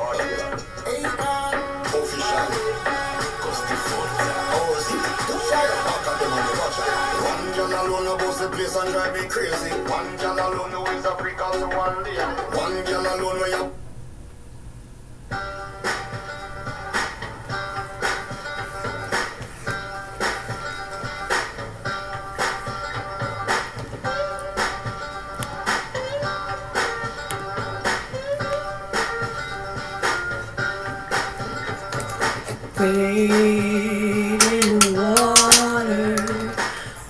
One girl alone who bust the place and drive me crazy. One girl alone who is a freak out to one day. One girl alone where you wade in the water,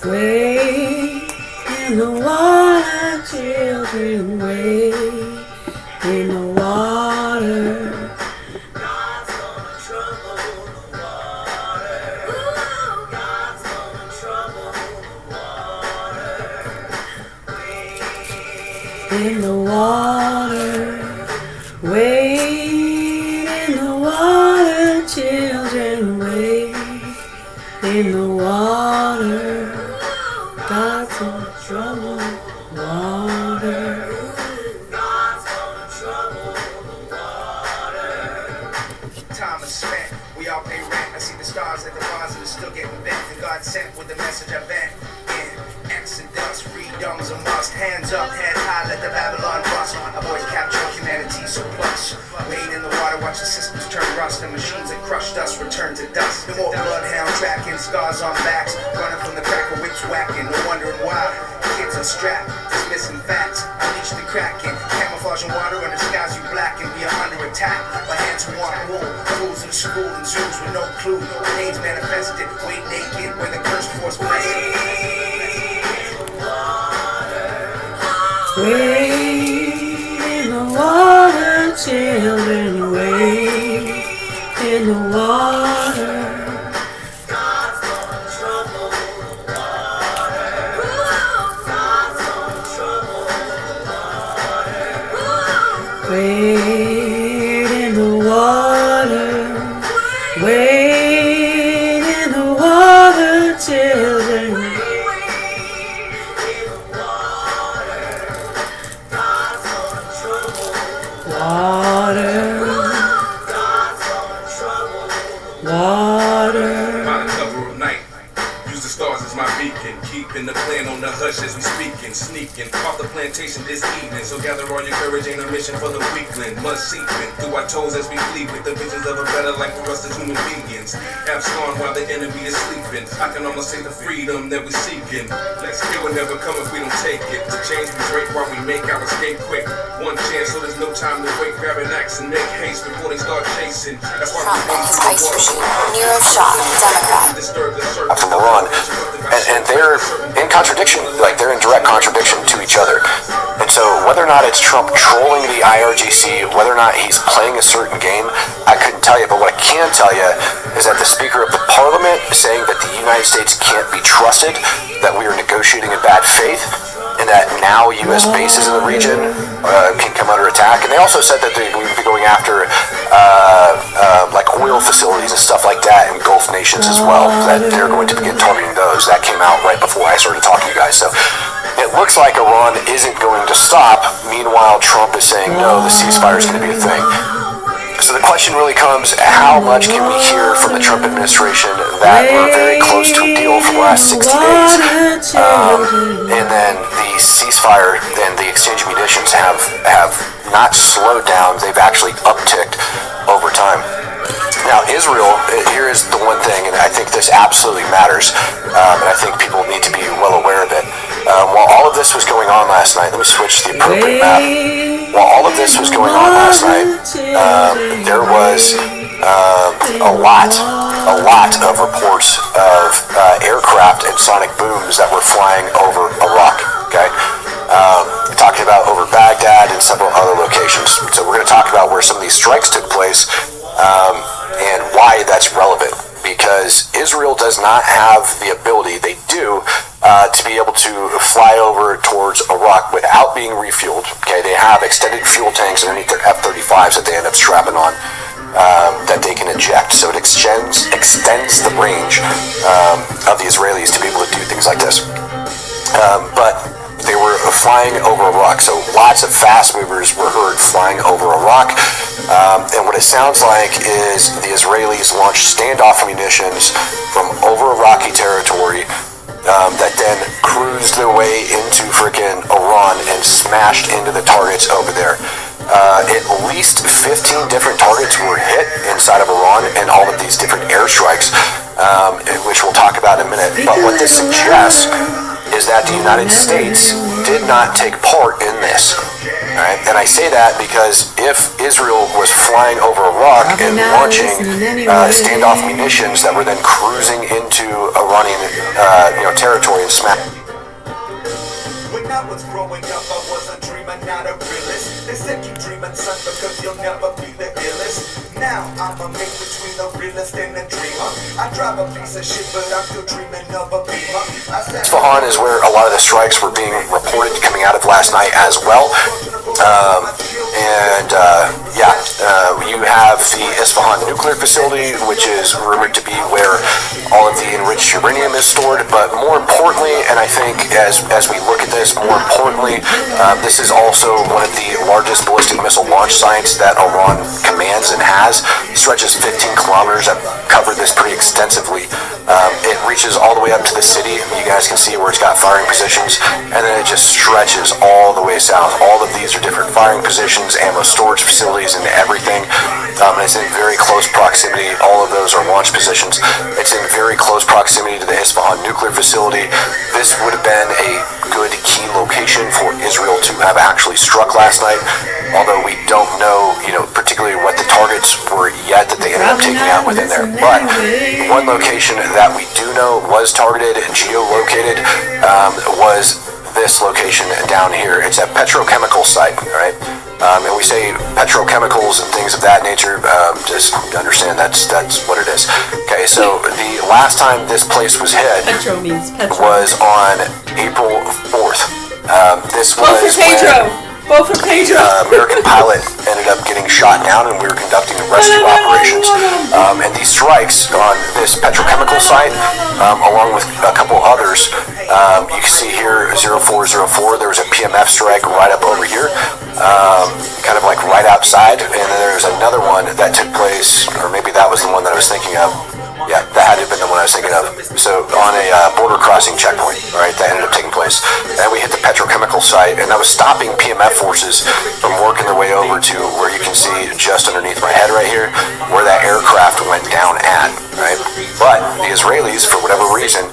wade in the water, children, wade in the water. God's gonna trouble the water. God's gonna trouble the water. Wade in the water, wade in the water, children, wade in the water. God's gonna trouble the water. God's gonna trouble the water. Time is spent, we all pay rent. I see the stars at the bars and it's still getting bent. And God sent with the message I bent in. Exodus, freedom's a must. Hands up, head high, let the Babylon bust. Our boys capture humanity surplus. Wade in the water, watch the systems turn rust. The machines that crushed us return to dust. No more bloodhound tracking, scars on backs. Running from the cracker, whips whacking. No wondering why. Kids are strapped, dismissing facts. Unleash the kraken, camouflage in water under skies you black. And we are under attack by hands who want rule. Fools in school and zoos with no clue. Names manifested, wait naked where the cursed force blessed. Wade in the water, children, wade in the water. God's gonna trouble the water. God's gonna trouble the water. Wade in the water, wade in the water, children. Water, water. By the cover of night, use the stars as my beacon. Keeping the plan on the hush as we speaking. Sneaking off the plantation this evening. So gather all your courage, ain't a mission for the weakling. Mud seeping through our toes as we bleed with the visions of a better life for us as human beings. Abscond while the enemy is sleeping. I can almost say the freedom that we're seeking. Let's kill will never come if we don't take it. The chains we break while we make our escape quick. One chance, so there's no time to wait. Grab an axe and make haste before they start chasing. That's why Trump and his ICE regime, Nero Shah, Democrat. From Iran, and they're in contradiction, like they're in direct contradiction to each other. And so whether or not it's Trump trolling the IRGC, whether or not he's playing a certain game, I couldn't tell you. But what I can tell you is that the Speaker of the Parliament saying that the United States can't be trusted, that we are negotiating in bad faith, and that now U.S. bases in the region can come under attack. And they also said that they would be going after like oil facilities and stuff like that in Gulf nations as well, that they're going to begin targeting those. That came out right before I started talking to you guys. So it looks like Iran isn't going to stop. Meanwhile, Trump is saying, no, the ceasefire is going to be a thing. So the question really comes, how much can we hear from the Trump administration that we're very close to a deal for the last 60 days, and then the ceasefire and the exchange of munitions have not slowed down, they've actually upticked over time. Now, Israel, here is the one thing, and I think this absolutely matters, and I think people need to be well aware of it. While all of this was going on last night, let me switch to the appropriate map. While all of this was going on last night, there was a lot of reports of aircraft and sonic booms that were flying over Iraq, okay? Talking about over Baghdad and several other locations. So we're going to talk about where some of these strikes took place and why that's relevant. Because Israel does not have the ability, they do, to be able to fly over towards Iraq without being refueled. Okay, they have extended fuel tanks underneath their F-35s that they end up strapping on that they can eject. So it extends the range of the Israelis to be able to do things like this. But they were flying over Iraq. So lots of fast movers were heard flying over Iraq. And what it sounds like is the Israelis launched standoff munitions from over Iraqi territory that then cruised their way into freaking Iran and smashed into the targets over there. At least 15 different targets were hit inside of Iran and all of these different airstrikes, which we'll talk about in a minute. But what this suggests is that the United States did not take part in this. Right? And I say that because if Israel was flying over Iraq and launching standoff munitions that were then cruising into Iranian territory and smashing. When I was growing up, I was a dreamer, not a realist. They said you dreaming, son, because you'll never be the illest. Now I'm a mix between a realist and a dreamer. I drive a piece of shit, but I'm still dreaming of a beamer. Isfahan is where a lot of the strikes were being reported coming out of last night as well. You have the Isfahan nuclear facility, which is rumored to be where all of the enriched uranium is stored. But more importantly, and I think as we look at this, more importantly, this is also one of the largest ballistic missile launch sites that Iran commands and has. It stretches 15 kilometers. I've covered this pretty extensively. It reaches all the way up to the city. You guys can see where it's got firing positions, and then it just stretches all the way south. All of these are different firing positions, ammo storage facilities, and everything. And it's in very close proximity. All of those are launch positions. It's in very close proximity to the Isfahan nuclear facility. This would have been a good key location for Israel to have actually struck last night, although we don't know, particularly what the targets were yet that they ended up taking out within there. But one location that we do know was targeted and geolocated was this location down here. It's a petrochemical site, right? And we say petrochemicals and things of that nature, just understand that's what it is. Okay, so the last time this place was hit was on April 4th. This was Vote for Pedro. American pilot ended up getting shot down, and we were conducting rescue operations. And these strikes on this petrochemical site, along with a couple others, you can see here 0404. There was a PMF strike right up over here, kind of like right outside, and then there's another one that took place, or maybe that was the one that I was thinking of. Yeah, that had to have been the one I was thinking of. So on a border crossing checkpoint, all right, that ended up taking place. Then we hit the petrochemical site, and that was stopping PMF forces from working their way over to where you can see just underneath my head right here, where that aircraft went down at, right? But the Israelis, for whatever reason,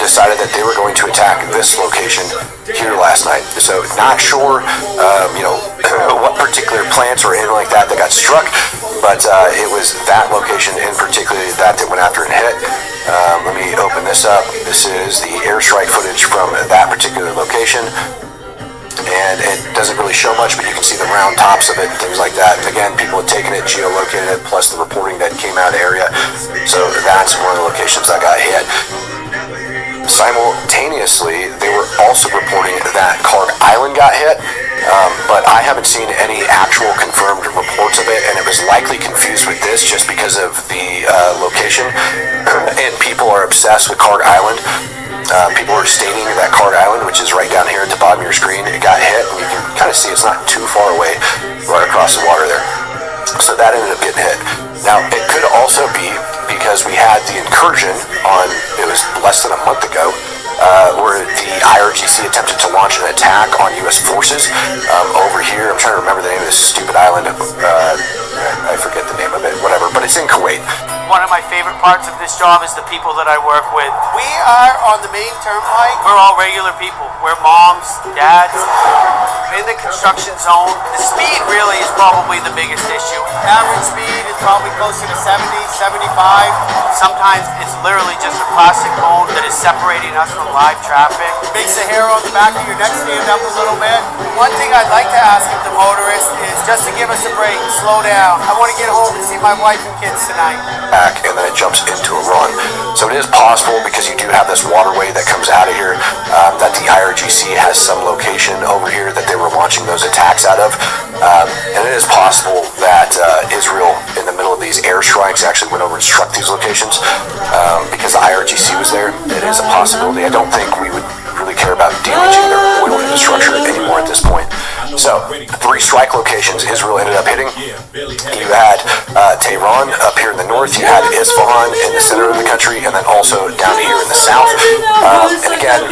decided that they were going to attack this location here last night. So not sure, what particular plants or anything like that got struck, but it was that location in particular that went after and hit. Let me open this up. This is the airstrike footage from that particular location. And it doesn't really show much, but you can see the round tops of it and things like that. And again, people had taken it, geolocated it, plus the reporting that came out of the area. So that's one of the locations that got hit. Simultaneously, they were also reporting that Clark Island got hit, but I haven't seen any actual confirmed reports of it, and it was likely confused with this just because of the location. And people are obsessed with Clark Island. People are stating that Clark Island, which is right down here at the bottom of your screen, it got hit, and you can kind of see it's not too far away, right across the water there. So that ended up getting hit. Now, it could also be because we had the incursion on, it was less than a month ago, where the IRGC attempted to launch an attack on U.S. forces over here. I'm trying to remember the name of this stupid island. I forget the name of it, whatever, but it's in Kuwait. One of my favorite parts of this job is the people that I work with. We are on the main turnpike. We're all regular people. We're moms, dads. In the construction zone, the speed really is probably the biggest issue. Average speed is probably closer to 70, 75. Sometimes it's literally just a plastic cone that is separating us from live traffic. Makes the hair on the back of your neck stand up a little bit. One thing I'd like to ask of the motorist is just to give us a break, slow down. I want to get home and see my wife and kids tonight. And then it jumps into Iran. So it is possible, because you do have this waterway that comes out of here, that the IRGC has some location over here that they were launching those attacks out of. And it is possible that Israel, in the middle of these airstrikes, actually went over and struck these locations because the IRGC was there. It is a possibility. I don't think we would really care about damaging their oil industry three strike locations Israel ended up hitting. You had Tehran up here in the north, you had Isfahan in the center of the country, and then also down here in the south. And again,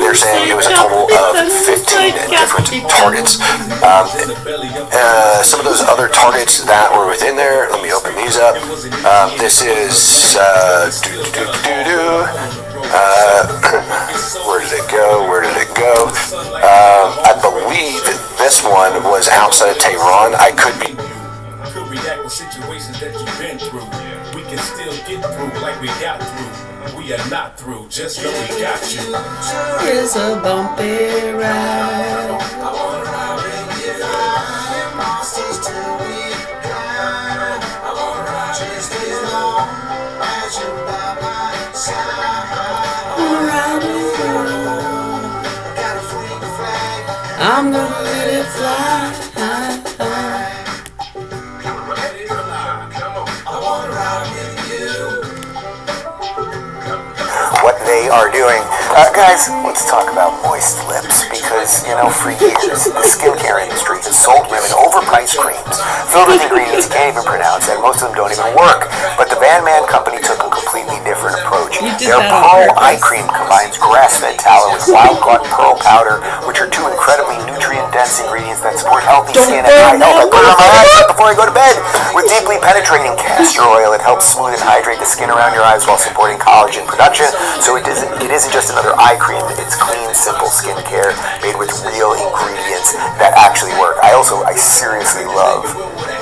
they're saying it was a total of 15 different targets. Some of those other targets that were within there, let me open these up. This is where did it go? Where did it go? I believe this one was outside of Tehran. I could be. Could react with situations that you've been through. We can still get through like we got through. We are not through, just know we got you. It's a bumpy ride. I'm gonna let it fly. What they are doing. Guys, let's talk about moist lips because, you know, for years, the skincare industry has sold women overpriced creams filled with ingredients you can't even pronounce, and most of them don't even work. But the Van Man company took a completely different approach. Their Pearl Eye Cream combines grass-fed tallow with wild-caught pearl powder, which are two incredibly nutrient-dense ingredients that support healthy skin and eye health. I put it on my eyes before I go to bed. With deeply penetrating castor oil, it helps smooth and hydrate the skin around your eyes while supporting collagen production. So it isn't just another eye cream. It's clean, simple skincare made with real ingredients that actually work. I seriously love.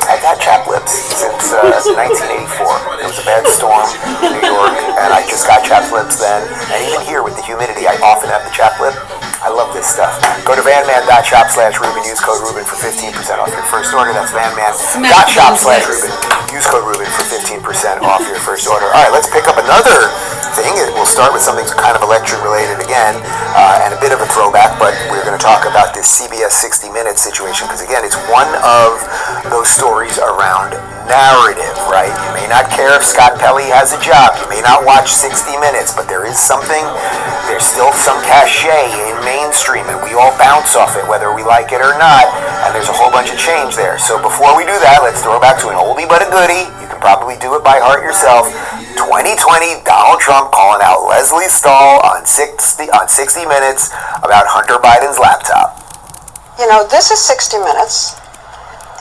I've had chapped lips since 1984. It was a bad storm in New York, and I just got chapped lips then. And even here with the humidity, I often have the chapped lip. I love this stuff. Go to vanman.shop/Ruben. Use code Ruben for 15% off your first order. That's vanman.shop/Ruben. Use code Ruben for 15% off your first order. All right, let's pick up another thing. We'll start with something kind of election related again, and a bit of a throwback, but we're going to talk about this CBS 60 Minutes situation because, again, it's one of those stories around narrative, right? You may not care if Scott Pelley has a job. You may not watch 60 Minutes, but there's still some cachet in mainstream, and we all bounce off it, whether we like it or not, and there's a whole bunch of change there. So before we do that, let's throw back to an oldie but a goodie. You can probably do it by heart yourself. 2020, Donald Trump calling out Leslie Stahl on 60 Minutes about Hunter Biden's laptop. You know, this is 60 Minutes,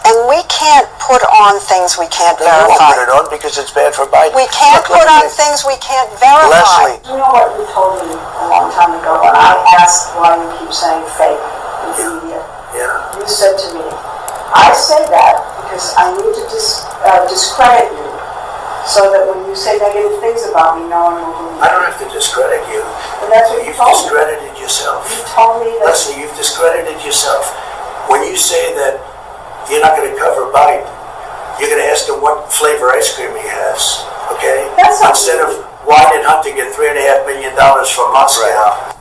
and we can't put on things we can't verify. We won't put it on because it's bad for Biden. We can't put on things we can't verify. Leslie. You know what you told me a long time ago when I asked why you keep saying fake in the media? Yeah. You said to me, I say that because I need to discredit you so that when you say negative things about me, no one will believe I don't have to discredit you. And that's what you You've told me. discredited yourself. You told me that. Leslie, you've discredited yourself. When you say that you're not going to cover Biden, you're going to ask him what flavor ice cream he has, okay? That's not Instead of why did Hunter get $3.5 million from Moscow? Right.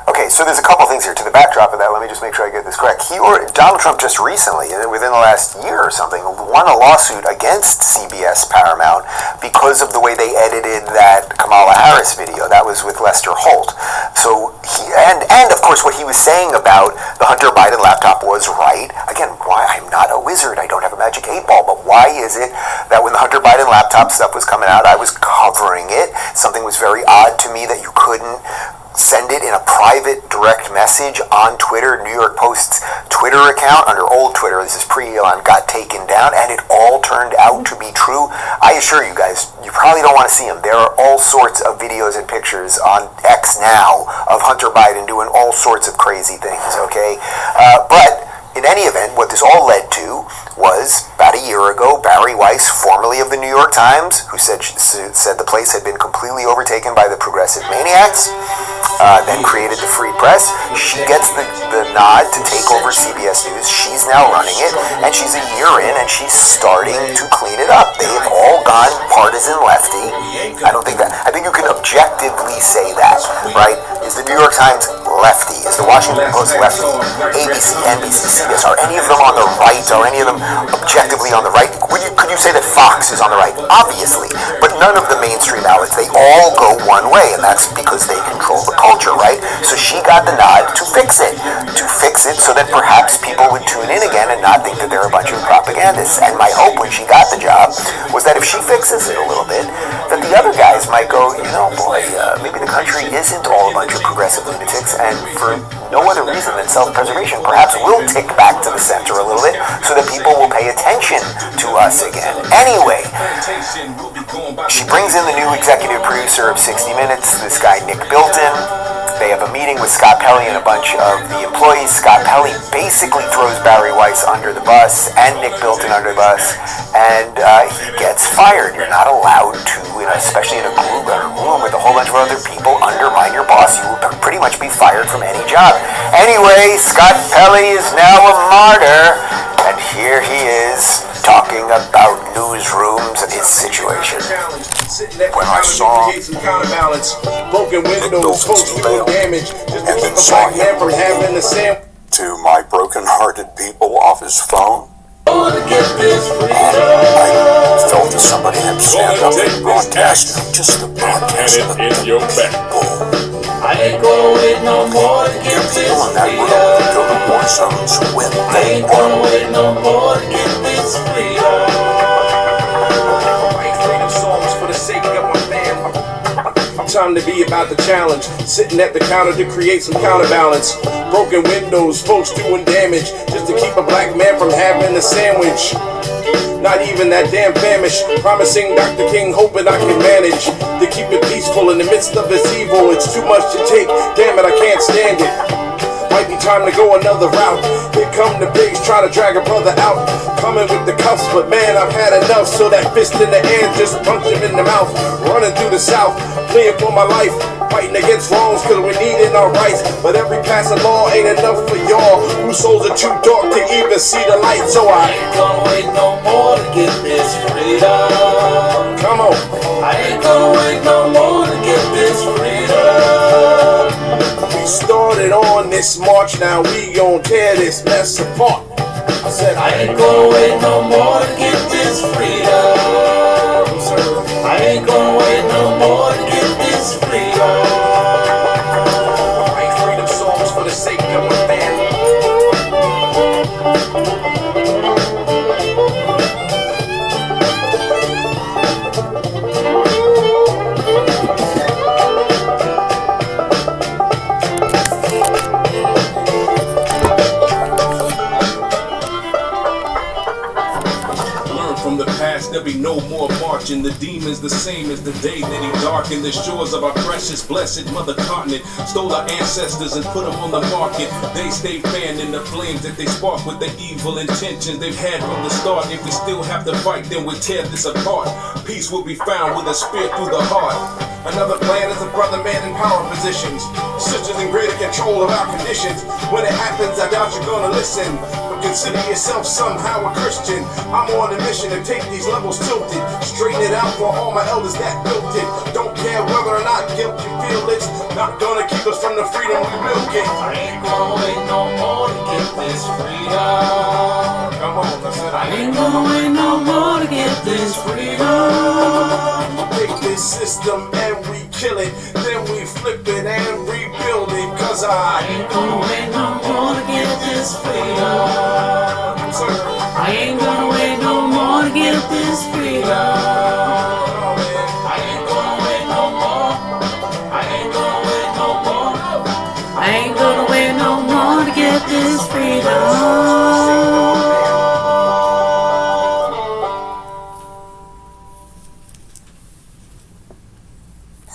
Okay, so there's a couple things here. To the backdrop of that, let me just make sure I get this correct. Donald Trump just recently, within the last year or something, won a lawsuit against CBS Paramount because of the way they edited that Kamala Harris video. That was with Lester Holt. So and of course what he was saying about the Hunter Biden laptop was right. Again, why I'm not a wizard, I don't have a magic 8-ball, but why is it that when the Hunter Biden laptop stuff was coming out, I was covering it? Something was very odd to me that you couldn't send it in a private direct message on Twitter. New York Post's Twitter account under old Twitter, this is pre-Elon, got taken down, and it all turned out to be true. I assure you guys, you probably don't want to see them. There are all sorts of videos and pictures on X now of Hunter Biden doing all sorts of crazy things, okay? But in any event, what this all led to was, about a year ago, Barry Weiss, formerly of the New York Times, who said the place had been completely overtaken by the progressive maniacs, then created the Free Press. She gets the nod to take over CBS News. She's now running it, and she's a year in, and she's starting to clean it up. They've all gone partisan lefty. I think you can objectively say that, right? Is the New York Times lefty? Is the Washington Post lefty? ABC, NBC, CBS, are any of them on the right? Are any of them objectively on the right? Could you say that Fox is on the right? Obviously, but none of the mainstream outlets, they all go one way, and that's because they control the culture, right? So she got the nod to fix it so that perhaps people would tune in again and not think that they're a bunch of propagandists. And my hope when she got the job was that if she fixes it a little bit, that the other guys might go, maybe the country isn't all a bunch of progressive lunatics, and for no other reason than self-preservation, perhaps we'll tick back to the center a little bit so that people will pay attention to us again. Anyway, she brings in the new executive producer of 60 Minutes, this guy Nick Bilton. They have a meeting with Scott Pelley and a bunch of the employees. Scott Pelley basically throws Barry Weiss under the bus and Nick Bilton under the bus, and he gets fired. You're not allowed to, especially in a room with a whole bunch of other people, undermine your boss. You will pretty much be fired from any job. Anyway, Scott Pelley is now a martyr, and here he is talking about newsrooms and his situation. When I saw broken windows, folks doing damage, and then saw him to my broken-hearted people off his phone, I felt that somebody had stand up and broadcast, just the broadcast of the people. I ain't gonna wait no more to get this people in that room could go to war zones when they gonna wait no more to get this freedom. Time to be about the challenge. Sitting at the counter to create some counterbalance. Broken windows, folks doing damage just to keep a black man from having a sandwich. Not even that damn famish. Promising Dr. King, hoping I can manage to keep it peaceful in the midst of this evil. It's too much to take. Damn it, I can't stand it. Might be time to go another route. Here come the pigs trying to drag a brother out. Coming with the cuffs, but man, I've had enough. So that fist in the air, just punch him in the mouth. Running through the South, fleeing for my life. Fighting against wrongs, cause we needin' our rights. But every passing law ain't enough for y'all, whose souls are too dark to even see the light. So I ain't gonna wait no more to get this freedom. Come on. I ain't gonna wait no more to get this freedom. We started on this march, now we gon' tear this mess apart. I said I ain't gonna wait no more to get this freedom. I ain't gonna wait no more to get this freedom. Write freedom songs for the sake of my family. There'll be no more marching. The demon's the same as the day that he darkened the shores of our precious, blessed mother continent. Stole our ancestors and put them on the market. They stay fanned in the flames that they spark with the evil intentions they've had from the start. If we still have to fight, then we'll tear this apart. Peace will be found with a spear through the heart. Another plan is a brother man in power positions. Sisters in greater control of our conditions. When it happens, I doubt you're gonna listen. Consider yourself somehow a Christian. I'm on a mission to take these levels tilted. Straighten it out for all my elders that built it. Don't care whether or not guilt you feel it's not gonna keep us from the freedom we will get. I ain't gonna wait no more to get this freedom. Come on, I said I ain't gonna wait no more to get this freedom. Take this system and we kill it, then we flip it and rebuild it. Cause I ain't gonna wait no more to get this freedom. I ain't gonna wait no more to get this freedom. I ain't gonna wait no more. I ain't gonna wait no more. I ain't gonna wait no more to get this freedom.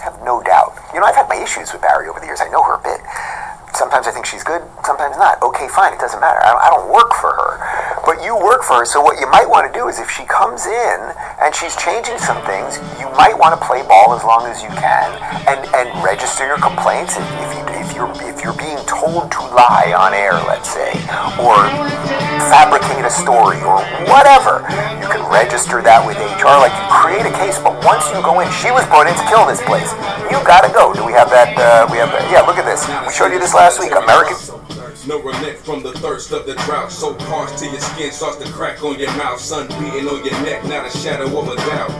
Have no doubt. I've had my issues with Barry over the years. I know her a bit. Sometimes I think she's good, sometimes not. Okay, fine, it doesn't matter. I don't work for her. But you work for her, so what you might want to do is if she comes in and she's changing some things, you might want to play ball as long as you can and register your complaints if you're being told to lie on air, let's say, or fabricate a story or whatever. You can register that with HR, like you create a case, but once you go in, she was brought in to kill this place. You gotta go. Do we have that? Yeah, look at this. We showed you this last week. American. No relent from the thirst of the drought. So parched till your skin starts to crack on your mouth. Sun beating on your neck, not a shadow of a doubt.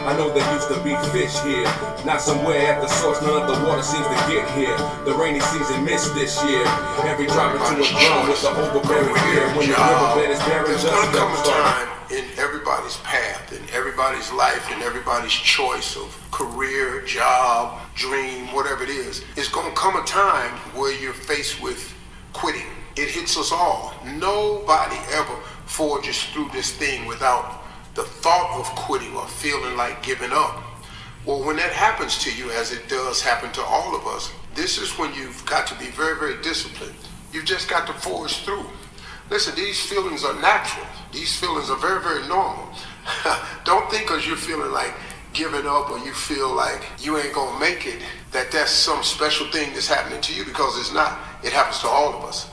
I know there used to be fish here, not somewhere at the source. None of the water seems to get here. The rainy season missed this year. Every drop into a drum with the overbearing fear. When the riverbed is barren, there's gonna come a time in everybody's path, in everybody's life, in everybody's choice of career, job, dream, whatever it is. It's gonna come a time where you're faced with quitting. It hits us all. Nobody ever forges through this thing without the thought of quitting or feeling like giving up. Well, when that happens to you, as it does happen to all of us, this is when you've got to be very, very disciplined. You've just got to forge through. Listen, these feelings are natural. These feelings are very, very normal. Don't think because you're feeling like giving up or you feel like you ain't gonna make it, that's some special thing that's happening to you, because it's not. It happens to all of us.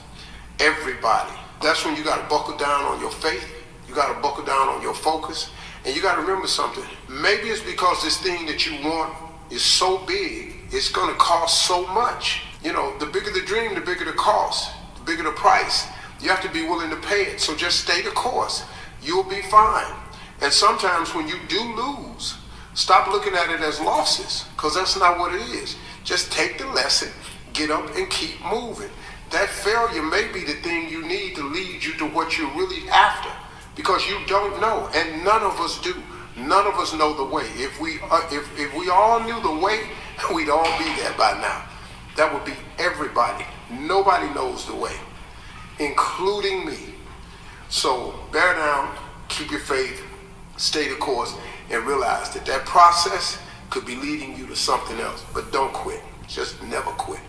Everybody. That's when you gotta buckle down on your faith. You gotta buckle down on your focus. And you gotta remember something. Maybe it's because this thing that you want is so big, it's gonna cost so much. You know, the bigger the dream, the bigger the cost, the bigger the price. You have to be willing to pay it. So just stay the course. You'll be fine. And sometimes when you do lose, stop looking at it as losses, because that's not what it is. Just take the lesson, get up and keep moving. That failure may be the thing you need to lead you to what you're really after, because you don't know, and none of us do. None of us know the way. If we all knew the way, we'd all be there by now. That would be everybody. Nobody knows the way, including me. So bear down, keep your faith, stay the course, and realize that process could be leading you to something else. But don't quit. Just never quit.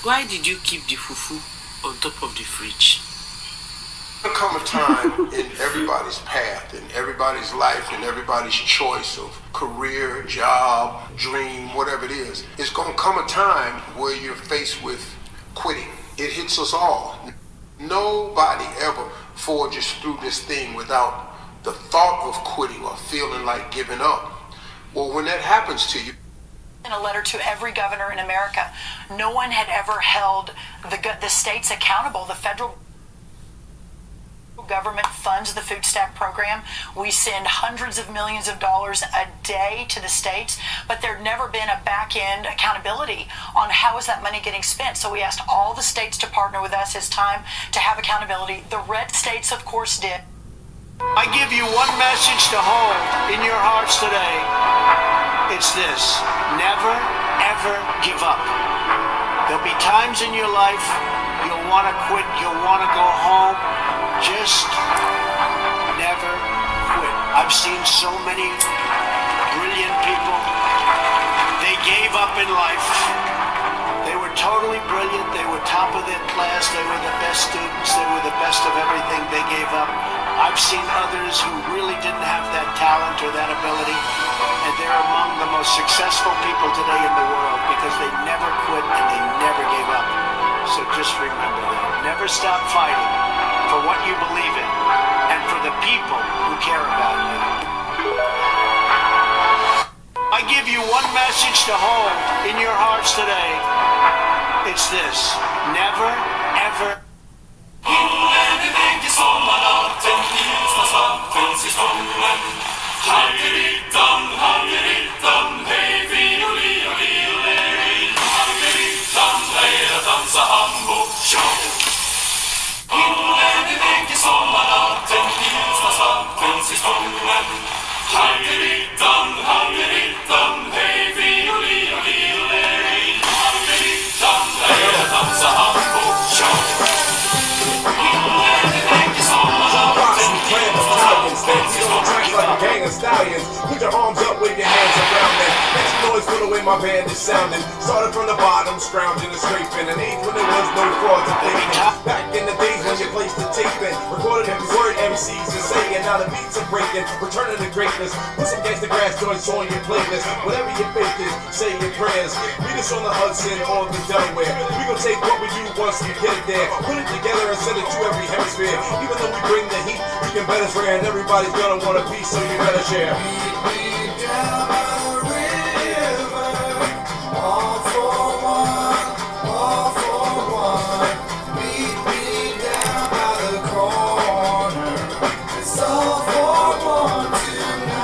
Why did you keep the fufu on top of the fridge? There'll come a time in everybody's path, in everybody's life, in everybody's choice of career, job, dream, whatever it is. It's going to come a time where you're faced with quitting. It hits us all. Nobody ever forges through this thing without the thought of quitting or feeling like giving up. Well, when that happens to you, in a letter to every governor in America, no one had ever held the states accountable. The federal government funds the food stamp program. We send hundreds of millions of dollars a day to the states, but there'd never been a back-end accountability on how is that money getting spent. So we asked all the states to partner with us. It's time to have accountability. The red states, of course, did. I give you one message to hold in your hearts today. It's this: never, ever give up. There'll be times in your life you'll want to quit, you'll want to go home. Just never quit. I've seen so many brilliant people. They gave up in life. They were totally brilliant. They were top of their class. They were the best students. They were the best of everything. They gave up. I've seen others who really didn't have that talent or that ability, and they're among the most successful people today in the world because they never quit and they never gave up. So just remember that. Never stop fighting for what you believe in and for the people who care about you. I give you one message to hold in your hearts today. It's this: never, ever. Stallions, put your arms up, wave your hands around them. Make some noise for the way my band is sounding. Started from the bottom, scrounging and scraping. An age when there was no fraud to faking. Back in the days when you placed the tape in, recorded every word, every MCs are saying, now the beats are breaking, returning to greatness. Put some gangsta grass joints on your playlist. Whatever your faith is, say your prayers. Meet us on the Hudson or the Delaware. We gon' take what we do once we get it there. Put it together and send it to every hemisphere. Even though we bring the heat, we can better share, and everybody's gonna want a piece, so you better share. Down by the river, all for one, all for one. Meet me down by the corner. It's all for one tonight.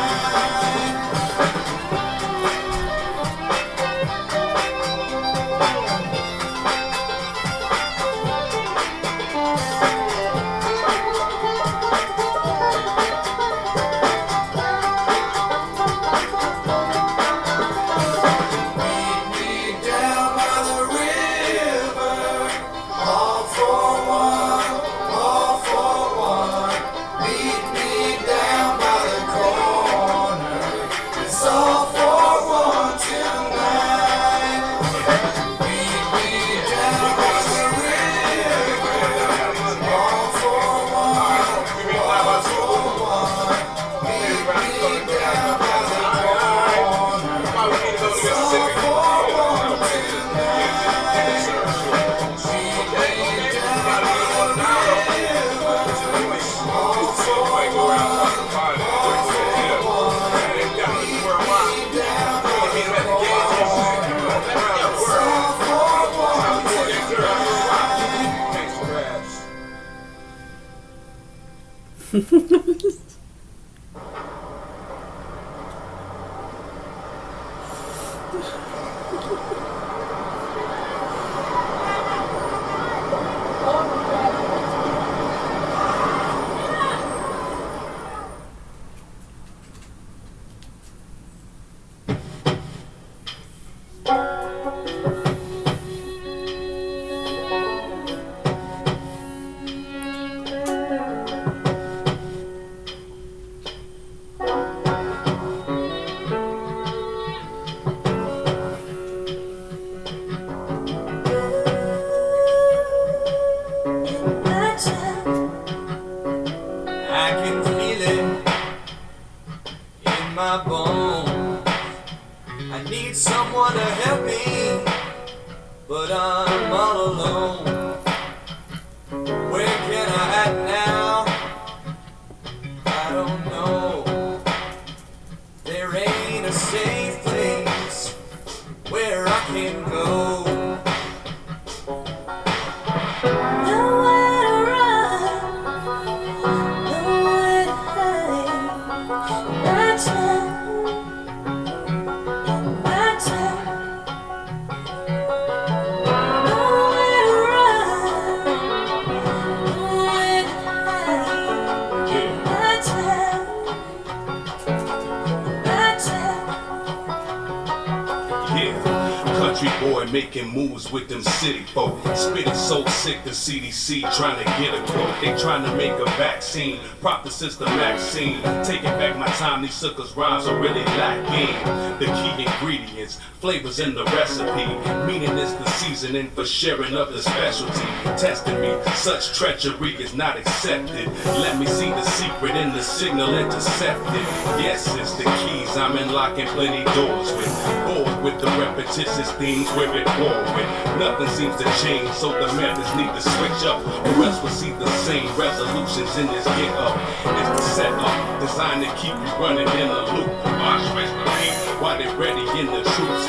Making moves with them city folk. Spitting so sick the CDC trying to get a quote. They trying to make a vaccine. Prop the system Maxine. Taking back my time, these suckers rhymes are really lacking. The key ingredients, flavors in the recipe. Meaning it's the seasoning for sharing of the specialty. Testing me, such treachery is not accepted. Let me see the secret in the signal intercepted. Yes, it's the keys I'm unlocking plenty doors with. Bored with the repetitious themes we're at war with. Nothing seems to change, so the methods need to switch up, or else we'll see the same resolutions in this get up. It's the setup, designed to keep you running in a loop. Watch, switch, repeat, while they're ready in the troops.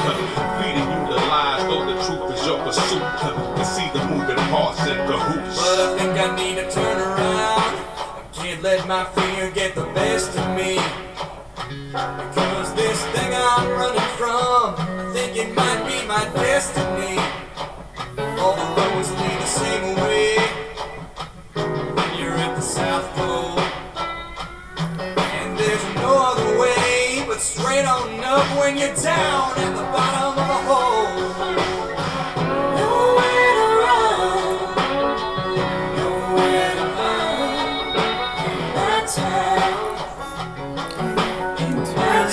Feeding you the lies, though the truth is your pursuit. To see the moving parts in cahoots. But I think I need to turn around. I can't let my fear get the best of me. Because this thing I'm running from, I think it might be my destiny. All the roads lead the same way when you're at the South Pole. And there's no other way but straight on up when you're down at the bottom of a hole. Nowhere to run, nowhere to hide. That's how.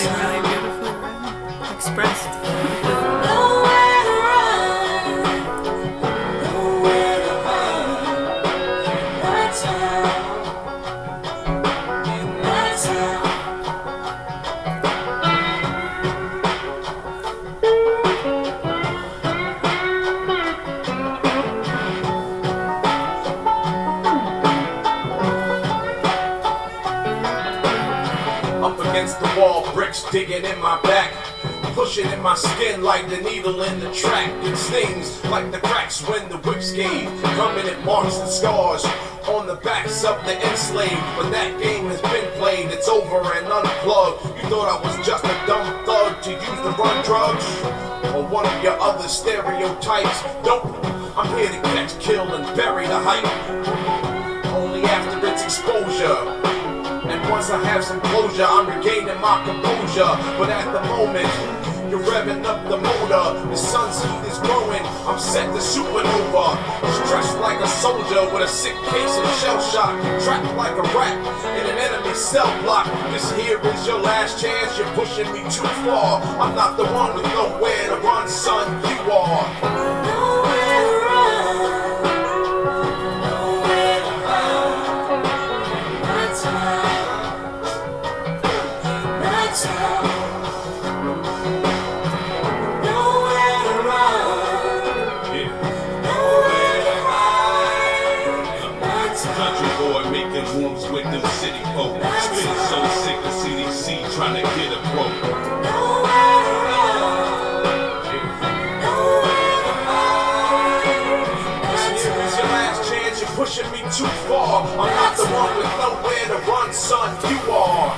Really beautifully expressed. Nowhere to run, nowhere to hide. That's how. against the wall, bricks digging in my back, pushing in my skin like the needle in the track. It stings like the cracks when the whips gave, coming in marks and scars on the backs of the enslaved. But that game has been played, it's over and unplugged. You thought I was just a dumb thug to use the run drugs, or one of your other stereotypes. Nope, I'm here to catch, kill, and bury the hype. Only after its exposure, and once I have some closure, I'm regaining my composure. But at the moment, you're revving up the motor, the sun's heat is growing, I'm set to supernova. Stressed like a soldier with a sick case of shell shock, trapped like a rat in an enemy cell block. This here is your last chance, you're pushing me too far. I'm not the one with nowhere to run, son, you are. Moves with them city folk, spitting so sick of CDC trying to get a quote. This here is your last chance, you're pushing me too far. I'm not the one with nowhere to run, son, you are.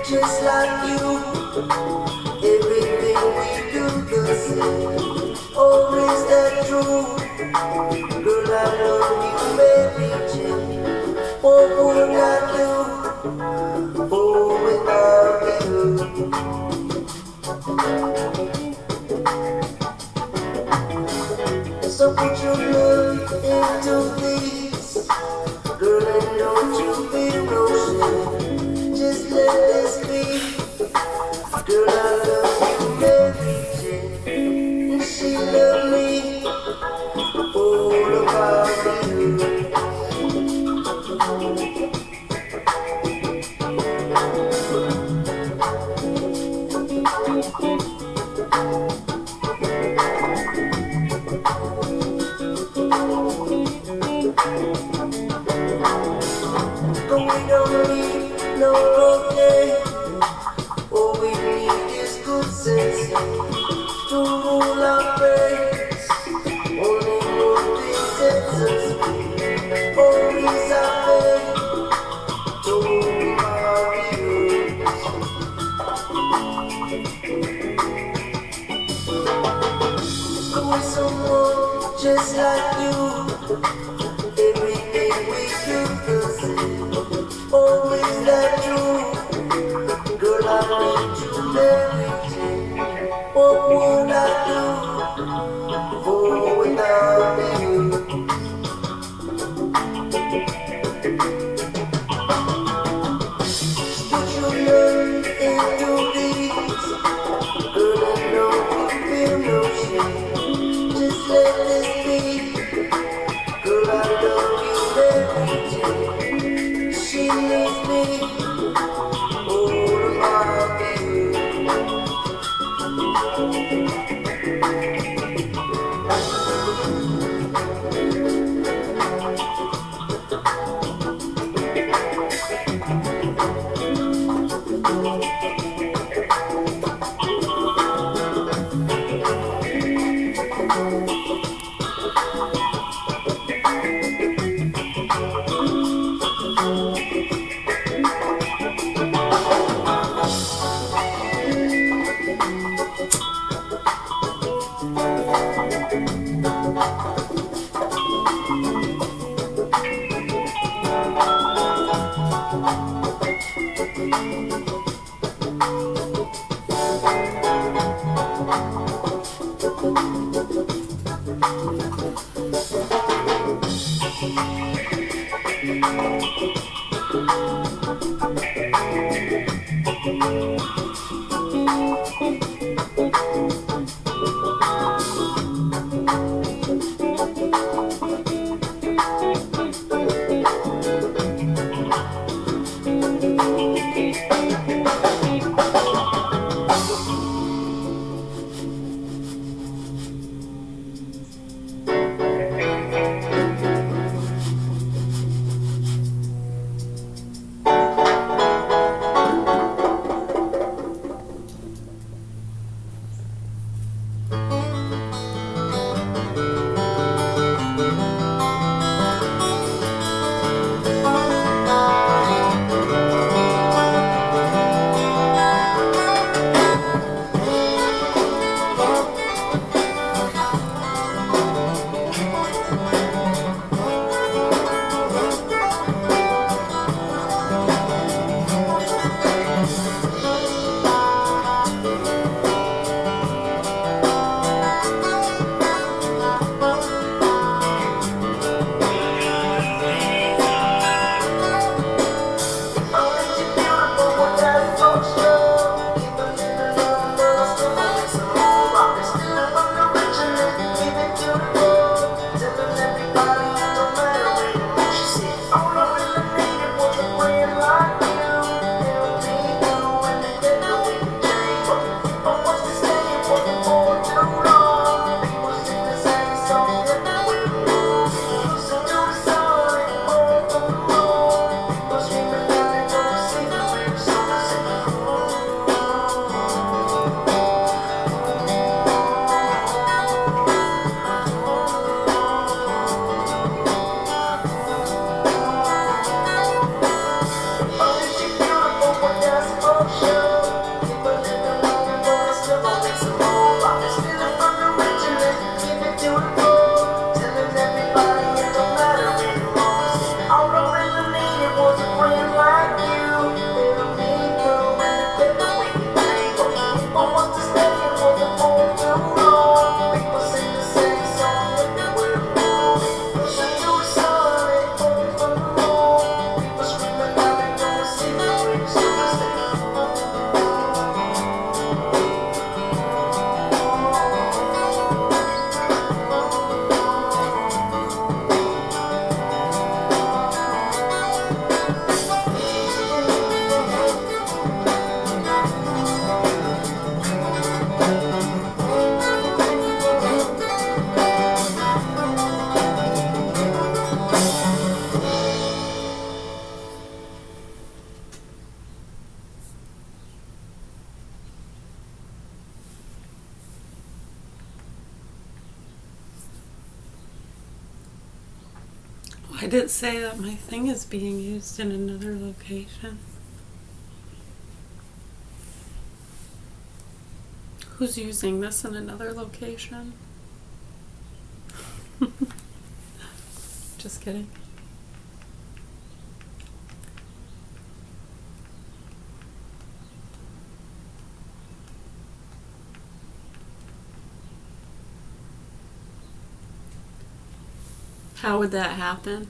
Just like you, everything we do the same. Oh, is that true? Girl, I love you, Mary Jane. What would I do? Oh, without you. So put your love into this, girl, and don't you feel no shame. Just let this be. Girl, I love you, Mary Jane, and she loved me. All about you. But we don't need no rocket. All we need is good sense to rule our face. Only good things sets us free. Always our faith to our views. So with someone just like you, everything we do the same. Always that true. Girl, I need you, Mary Jane. What would I do for without you? Put your love into these. Girl, I know you feel no shame. Just let this be. Why did it say that my thing is being used in another location? Who's using this in another location? Just kidding. How would that happen?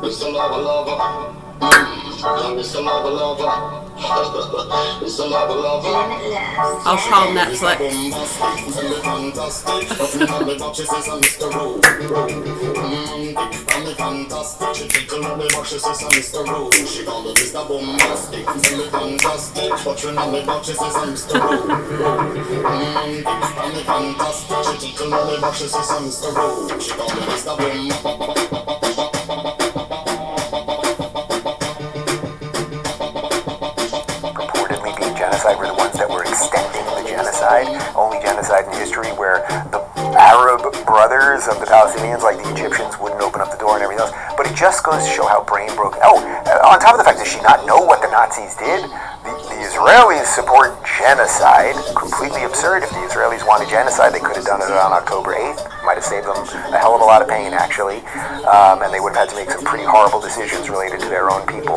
Mr. Lover Lover. Mr. Lover Lover. Mr. Lover Lover. I'll call Netflix. genocide in history where the Arab brothers of the Palestinians, like the Egyptians, wouldn't open up the door and everything else. But it just goes to show how brain broken. Oh, on top of the fact, does she not know what the Nazis did? The Israelis support genocide. Completely absurd. If the Israelis wanted genocide, they could have done it on October 8th. Might have saved them a hell of a lot of pain, actually. And they would have had to make some pretty horrible decisions related to their own people.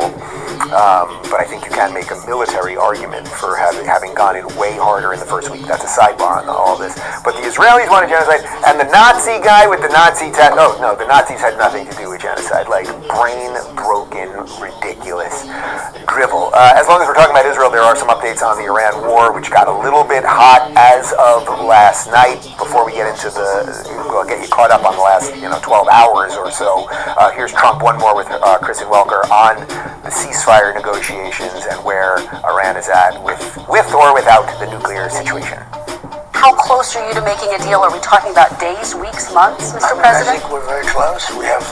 But I think you can make a military argument for having gone in way harder in the first week. That's a sidebar on all this. But the Israelis wanted genocide, and the Nazi guy with the Nazi tattoo. No, the Nazis had nothing to do with genocide. Like, brain-broken, ridiculous drivel. As long as we're talking about Israel, there are some updates on the Iran war, which got a little bit hot as of last night. Before we get into we'll get you caught up on the last 12 hours or so. Here's Trump, one more with Kristen Welker on the ceasefire negotiations and where Iran is at with or without the nuclear situation. How close are you to making a deal? Are we talking about days, weeks, months, Mr. President? I think we're very close. We have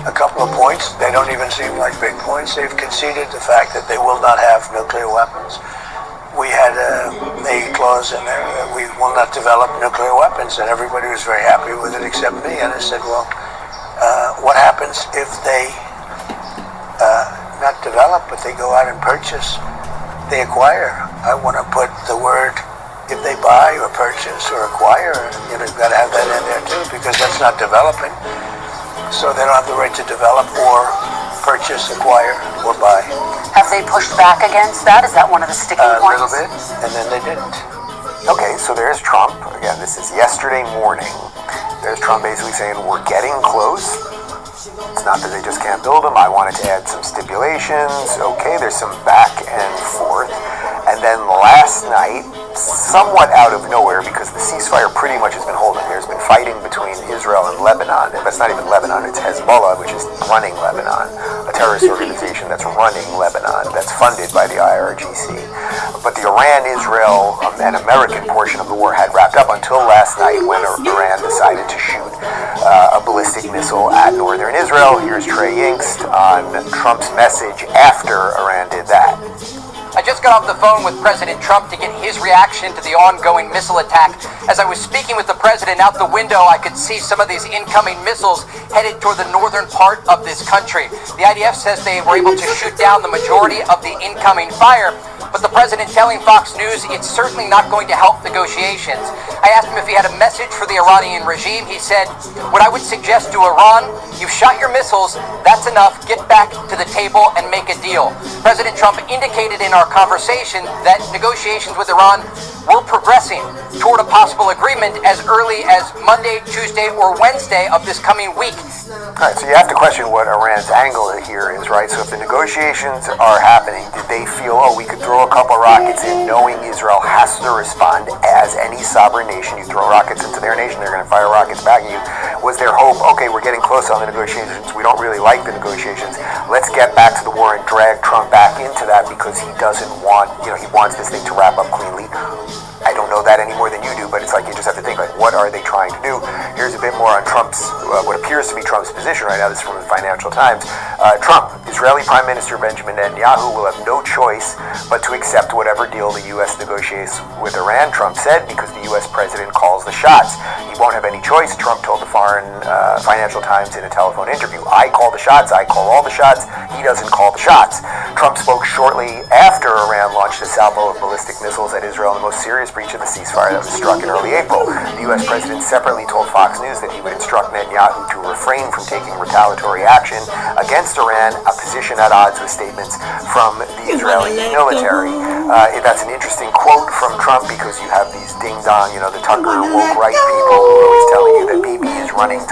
a couple of points. They don't even seem like big points. They've conceded the fact that they will not have nuclear weapons. We had a clause in there that we will not develop nuclear weapons, and everybody was very happy with it except me. And I said, well, what happens if they not develop, but they go out and purchase, they acquire? I want to put the word, if they buy or purchase or acquire, you've got to have that in there too, because that's not developing. So they don't have the right to develop or purchase, acquire, or buy. Have they pushed back against that? Is that one of the sticking points? A little bit, and then they didn't. Okay, so there's Trump. Again, this is yesterday morning. There's Trump basically saying, we're getting close. It's not that they just can't build them. I wanted to add some stipulations. Okay, there's some back and forth. And then last night, somewhat out of nowhere, because the ceasefire pretty much has been holding. There's been fighting between Israel and Lebanon. That's not even Lebanon, it's Hezbollah, which is running Lebanon, a terrorist organization that's running Lebanon, that's funded by the IRGC. But the Iran-Israel and American portion of the war had wrapped up until last night when Iran decided to shoot a ballistic missile at northern Israel. Here's Trey Yingst on Trump's message after Iran did that. I just got off the phone with President Trump to get his reaction to the ongoing missile attack. As I was speaking with the president out the window, I could see some of these incoming missiles headed toward the northern part of this country. The IDF says they were able to shoot down the majority of the incoming fire, but the president telling Fox News it's certainly not going to help negotiations. I asked him if he had a message for the Iranian regime. He said, what I would suggest to Iran, you've shot your missiles, that's enough, get back to the table and make a deal. President Trump indicated in our conversation that negotiations with Iran were progressing toward a possible agreement as early as Monday, Tuesday, or Wednesday of this coming week. All right, so you have to question what Iran's angle here is, right? So if the negotiations are happening, did they feel, we could throw a couple rockets in knowing Israel has to respond as any sovereign nation? You throw rockets into their nation, they're going to fire rockets back at you. Was their hope, okay, we're getting close on the negotiations, we don't really like the negotiations, let's get back to the war and drag Trump back into that because he doesn't want, he wants this thing to wrap up cleanly? I don't know that any more than you do, but it's like you just have to think, what are they trying to do? Here's a bit more on Trump's, what appears to be Trump's position right now. This is from the Financial Times. Trump, Israeli Prime Minister Benjamin Netanyahu will have no choice but to accept whatever deal the U.S. negotiates with Iran, Trump said, because the U.S. president calls the shots. He won't have any choice, Trump told the Financial Times in a telephone interview. I call the shots, I call all the shots, he doesn't call the shots. Trump spoke shortly after Iran launched a salvo of ballistic missiles at Israel, the most serious breach of the ceasefire that was struck in early April. The U.S. president separately told Fox News that he would instruct Netanyahu to refrain from taking retaliatory action against Iran, a position at odds with statements from the Israeli military. That's an interesting quote from Trump because you have these ding-dong, the Tucker woke right people who are always telling you that Bibi is running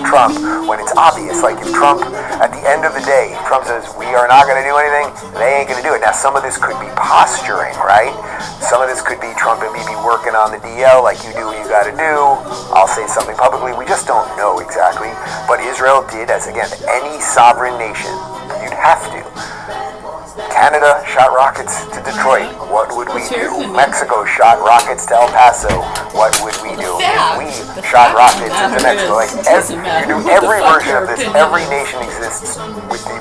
Trump when it's obvious. Like if Trump, at the end of the day, Trump says, we are not going to do anything, they ain't going to do it. Now, some of this could be posturing, right? Some of this could be Trump and Bibi working on the DL, like you do what you got to do. I'll say something publicly. We just don't know exactly. But Israel did, as again, any sovereign nation, you'd have to. Canada shot rockets to Detroit. What would we do? Mexico shot rockets to El Paso. What would we do? If we shot rockets into Mexico, you do every version of this. Every nation exists with the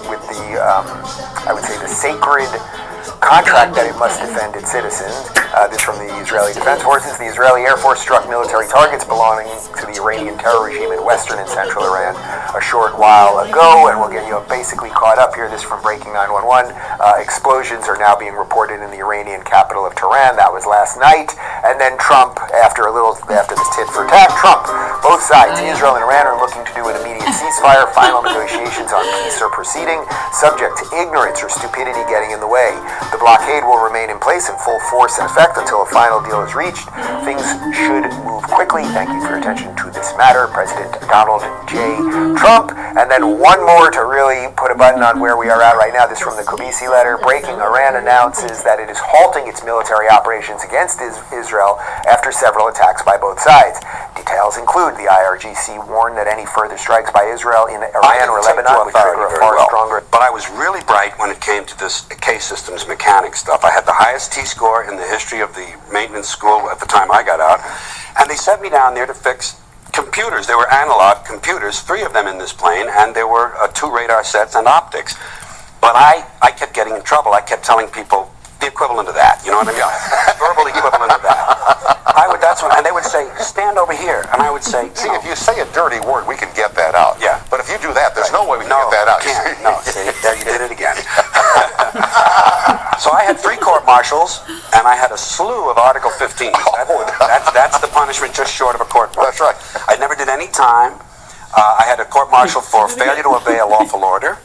I would say the sacred contract that it must defend its citizens. This from the Israeli Defense Forces. The Israeli Air Force struck military targets belonging to the Iranian terror regime in western and central Iran a short while ago, and we'll get you basically caught up here. This from Breaking 911. Explosions are now being reported in the Iranian capital of Tehran. That was last night. And then Trump, after this tit for tat, Trump, both sides, Israel and Iran, are looking to do an immediate ceasefire. Final negotiations on peace are proceeding, subject to ignorance or stupidity getting in the way. The blockade will remain in place in full force and effect until a final deal is reached. Things should move quickly. Thank you for your attention to this matter, President Donald J. Trump. And then one more to really put a button on where we are at right now. This from the Kubisi letter. Breaking, Iran announces that it is halting its military operations against Israel after several attacks by both sides. Details include the IRGC warned that any further strikes by Israel in Iran or Lebanon would trigger a far stronger... But I was really bright when it came to this K-Systems mechanics stuff. I had the highest T-score in the history of the maintenance school at the time I got out. And they sent me down there to fix computers. There were analog computers, 3 of them in this plane, and there were 2 radar sets and optics. But I kept getting in trouble. I kept telling people the equivalent of that. You know what I mean? Verbal equivalent of that. And they would say, stand over here. And I would say, see, if you say a dirty word, we can get that out. Yeah. But if you do that, there's no way we can get that out. Can't. No, see, there you did it again. So I had 3 court-martials, and I had a slew of Article 15s. That's the punishment just short of a court-martial. That's right. I never did any time. I had a court-martial for failure to obey a lawful order.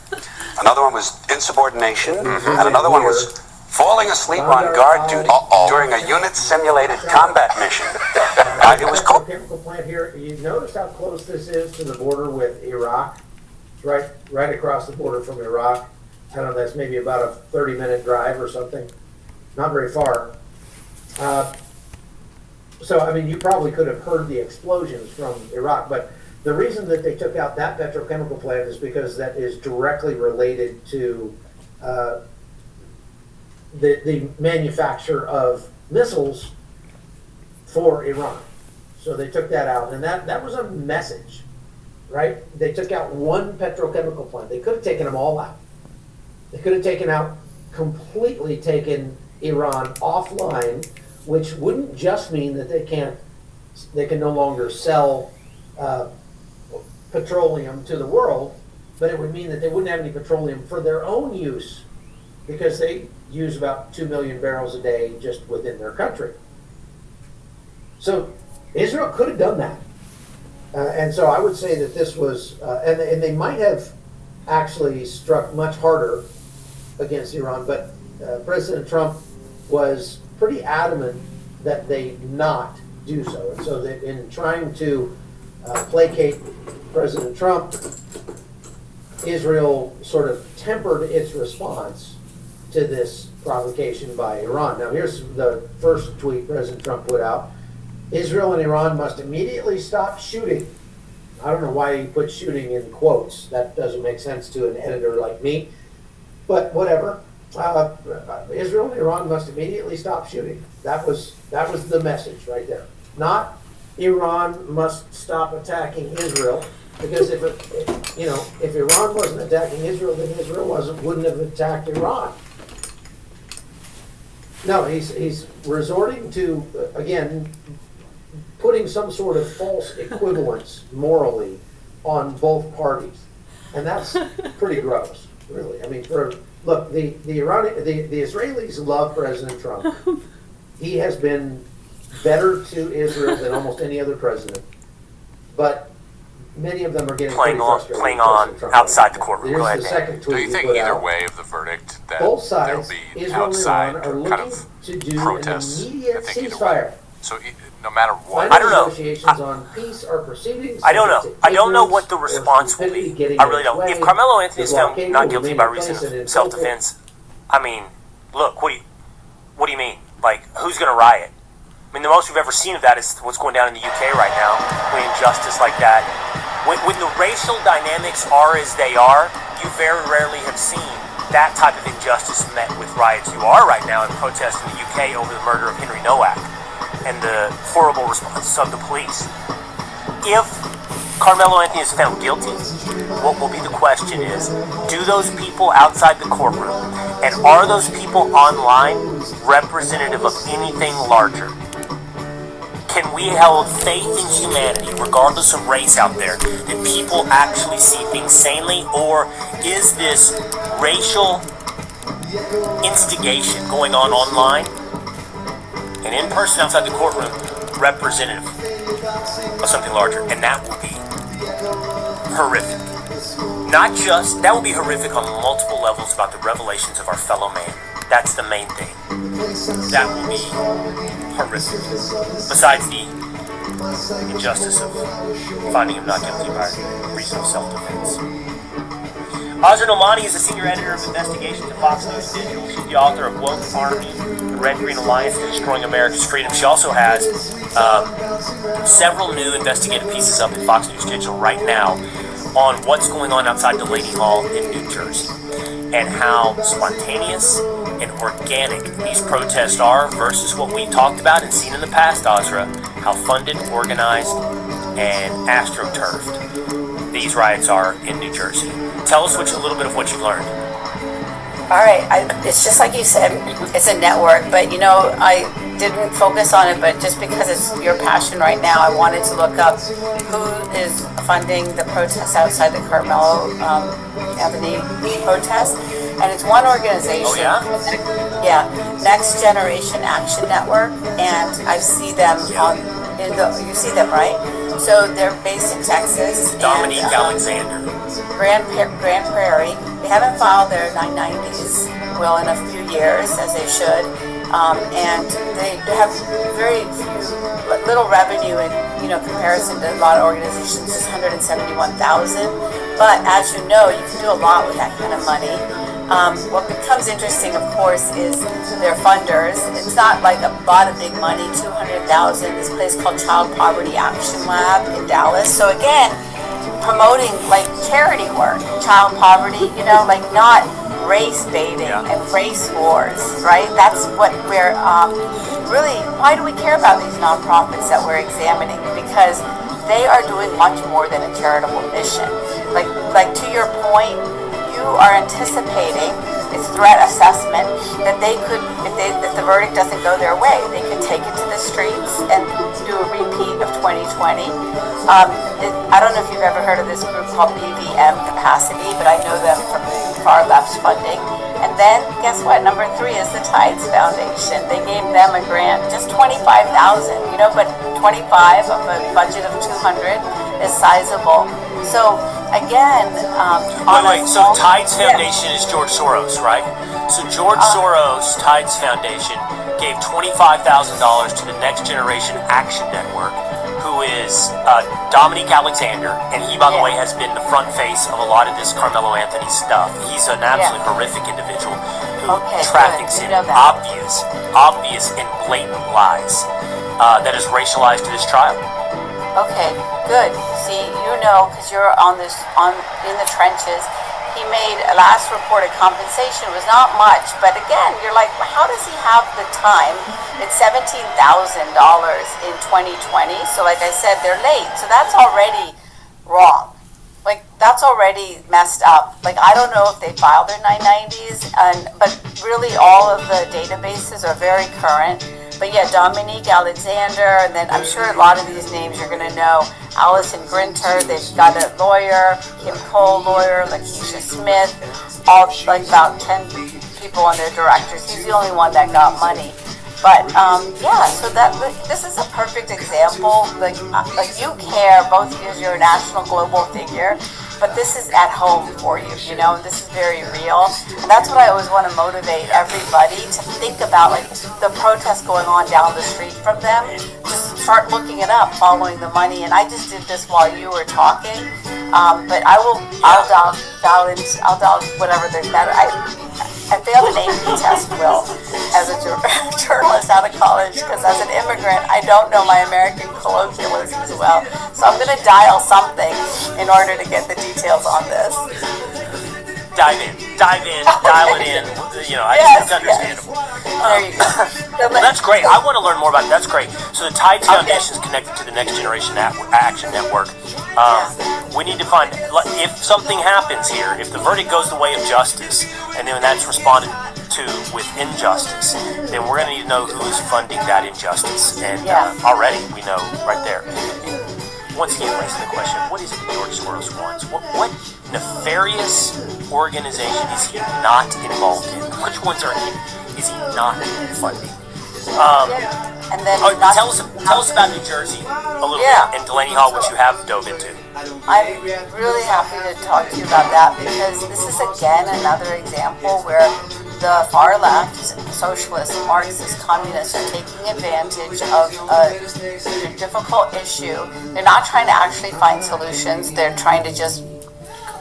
Another one was insubordination, and another one was falling asleep on guard duty during a unit-simulated combat mission. It was cool. Chemical plant here. You notice how close this is to the border with Iraq? It's right across the border from Iraq. I don't know, that's maybe about a 30-minute drive or something. Not very far. So, I mean, you probably could have heard the explosions from Iraq, but the reason that they took out that petrochemical plant is because that is directly related to the manufacture of missiles for Iran. So they took that out, and that was a message, right? They took out one petrochemical plant. They could have taken them all out. They could have completely taken Iran offline, which wouldn't just mean that they can no longer sell petroleum to the world, but it would mean that they wouldn't have any petroleum for their own use, because they use about 2 million barrels a day just within their country. So Israel could have done that. And so I would say that this was, and they might have actually struck much harder against Iran, but President Trump was pretty adamant that they not do so. And so that in trying to placate President Trump, Israel sort of tempered its response to this provocation by Iran. Now here's the first tweet President Trump put out. Israel and Iran must immediately stop shooting. I don't know why he put shooting in quotes. That doesn't make sense to an editor like me, but whatever. Israel and Iran must immediately stop shooting. That was the message right there. Not Iran must stop attacking Israel, because if Iran wasn't attacking Israel, then Israel wouldn't have attacked Iran. No, he's resorting to, again, putting some sort of false equivalence morally on both parties, and that's pretty gross, really. I mean, look, the Israelis love President Trump. He has been better to Israel than almost any other president, but many of them are getting playing on outside the courtroom. Go ahead. Do you think either way of the verdict that both sides, there'll be Israel outside and Iran, are kind looking of to do protests? an immediate I think either ceasefire. way. So no matter what, I don't know. Negotiations on peace are proceeding. I don't know. I don't know what the response will be. I really don't. If Carmelo Anthony is found not guilty by reason of self-defense, I mean, look, what do you mean? Like, who's going to riot? I mean, the most we've ever seen of that is what's going down in the UK right now, with injustice like that. When the racial dynamics are as they are, you very rarely have seen that type of injustice met with riots. You are right now in protest in the UK over the murder of Henry Nowak and the horrible response of the police. If Carmelo Anthony is found guilty, what will be the question is, do those people outside the courtroom, and are those people online representative of anything larger? Can we hold faith in humanity, regardless of race out there, that people actually see things sanely, or is this racial instigation going on online and in person outside the courtroom representative of something larger? And that will be horrific. Not just, that will be horrific on multiple levels about the revelations of our fellow man. That's the main thing. That will be horrific. Besides the injustice of finding him not guilty by reason of self-defense. Azra Nomani is a senior editor of investigations at Fox News Digital. She's the author of Woke Army, the Red Green Alliance to Destroying America's Freedom. She also has several new investigative pieces up at Fox News Digital right now on what's going on outside Delaney Hall in New Jersey and how spontaneous and organic these protests are versus what we talked about and seen in the past, Azra, how funded, organized, and astroturfed these riots are in New Jersey. Tell us a little bit of what you've learned. All right, it's just like you said, it's a network, but I didn't focus on it, but just because it's your passion right now, I wanted to look up who is funding the protests outside the Carmelo Anthony protest, and it's one organization. Oh, yeah? Yeah, Next Generation Action Network, and I see them you see them, right? So they're based in Texas. Dominique Alexander. Grand Prairie. They haven't filed their 990s, will in a few years, as they should. And they have very little revenue in comparison to a lot of organizations. It's 171,000. But as you know, you can do a lot with that kind of money. What becomes interesting, of course, is their funders. It's not like a lot of big money, $200,000. This place called Child Poverty Action Lab in Dallas. So again, promoting like charity work, child poverty, like not race baiting and race wars, right? That's what we're really, why do we care about these nonprofits that we're examining? Because they are doing much more than a charitable mission. Like to your point, you are anticipating, it's threat assessment, that they could, if the verdict doesn't go their way, they could take it to the streets and do a repeat of 2020. I don't know if you've ever heard of this group called BVM Capacity, but I know them from Far Left's funding. And then, guess what? Number 3 is the Tides Foundation. They gave them a grant, just $25,000, but 25 of a budget of 200 is sizable. So, again, so Tides Foundation is George Soros, right? So George Soros, Tides Foundation, gave $25,000 to the Next Generation Action Network, who is Dominique Alexander, and he, by the way, has been the front face of a lot of this Carmelo Anthony stuff. He's an absolutely horrific individual who traffics in obvious and blatant lies that is racialized to this trial. Okay, good. See, because you're in the trenches. He made a last reported compensation was not much, but again, you're like, well, how does he have the time? It's $17,000 in 2020. So like I said, they're late. So that's already wrong. Like that's already messed up. Like I don't know if they filed their 990s, but really all of the databases are very current. But yeah, Dominique Alexander, and then I'm sure a lot of these names you're going to know. Allison Grinter, they've got a lawyer, Kim Cole lawyer, Lakeisha Smith, all like about 10 people on their directors. He's the only one that got money. But so this is a perfect example. Like you care, both because you're a national global figure, but this is at home for you, this is very real. And that's what I always want to motivate everybody to think about, like the protests going on down the street from them. Just start looking it up, following the money. And I just did this while you were talking. But I'll dial whatever there's better. I failed an AP test, Will, as a journalist out of college, because as an immigrant, I don't know my American colloquialisms well. So I'm going to dial something in order to get the details on this. Dive in, dial it in. It's understandable. There you go. Well, that's great. I want to learn more about it. That's great. So the Tides Foundation is connected to the Next Generation Action Network, We need to find, if something happens here, if the verdict goes the way of justice, and then that's responded to with injustice, then we're going to need to know who is funding that injustice. And already we know right there. And once again, raising the question, what is it that George Soros wants? What nefarious organization is he not involved in? Which ones is he not funding? And then tell us about New Jersey a little bit, and Delaney Hall, which you have dove into. I'm really happy to talk to you about that because this is again another example where the far left, socialists, Marxists, communists are taking advantage of a difficult issue. They're not trying to actually find solutions. They're trying to just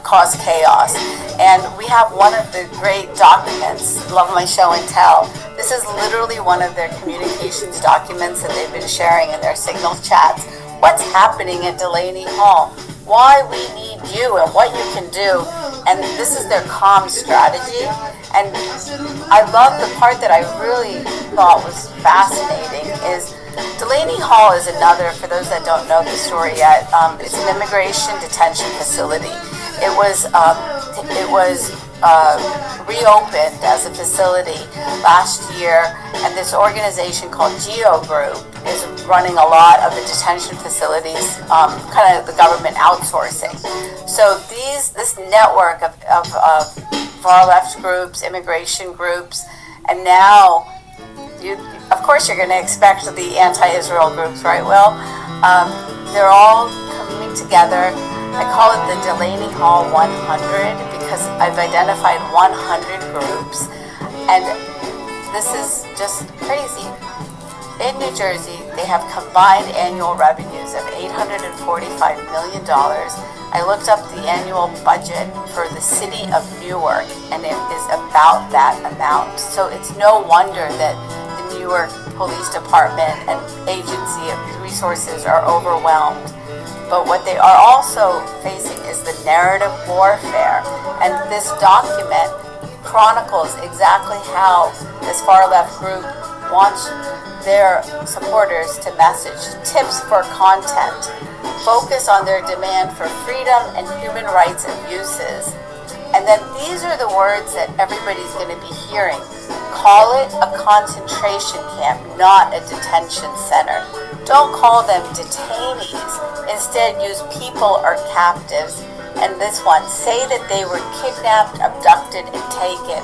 cause chaos. And we have one of the great documents, Love My Show and Tell. This is literally one of their communications documents that they've been sharing in their Signal chats. What's happening at Delaney Hall? Why we need you and what you can do. And this is their comm strategy. And I love the part that I really thought was fascinating is Delaney Hall is another, for those that don't know the story yet, it's an immigration detention facility. It was reopened as a facility last year, and this organization called Geo Group is running a lot of the detention facilities, kind of the government outsourcing. So this network of far left groups, immigration groups, and now of course you're going to expect the anti-Israel groups, right? Well, they're all coming together. I call it the Delaney Hall 100 because I've identified 100 groups, and this is just crazy. In New Jersey, they have combined annual revenues of $845 million. I looked up the annual budget for the city of Newark, and it is about that amount. So it's no wonder that the Newark Police Department and agency of resources are overwhelmed. But what they are also facing is the narrative warfare. And this document chronicles exactly how this far left group wants their supporters to message tips for content, focus on their demand for freedom and human rights abuses. And then these are the words that everybody's going to be hearing. Call it a concentration camp, not a detention center. Don't call them detainees. Instead, use people or captives. And this one, say that they were kidnapped, abducted, and taken.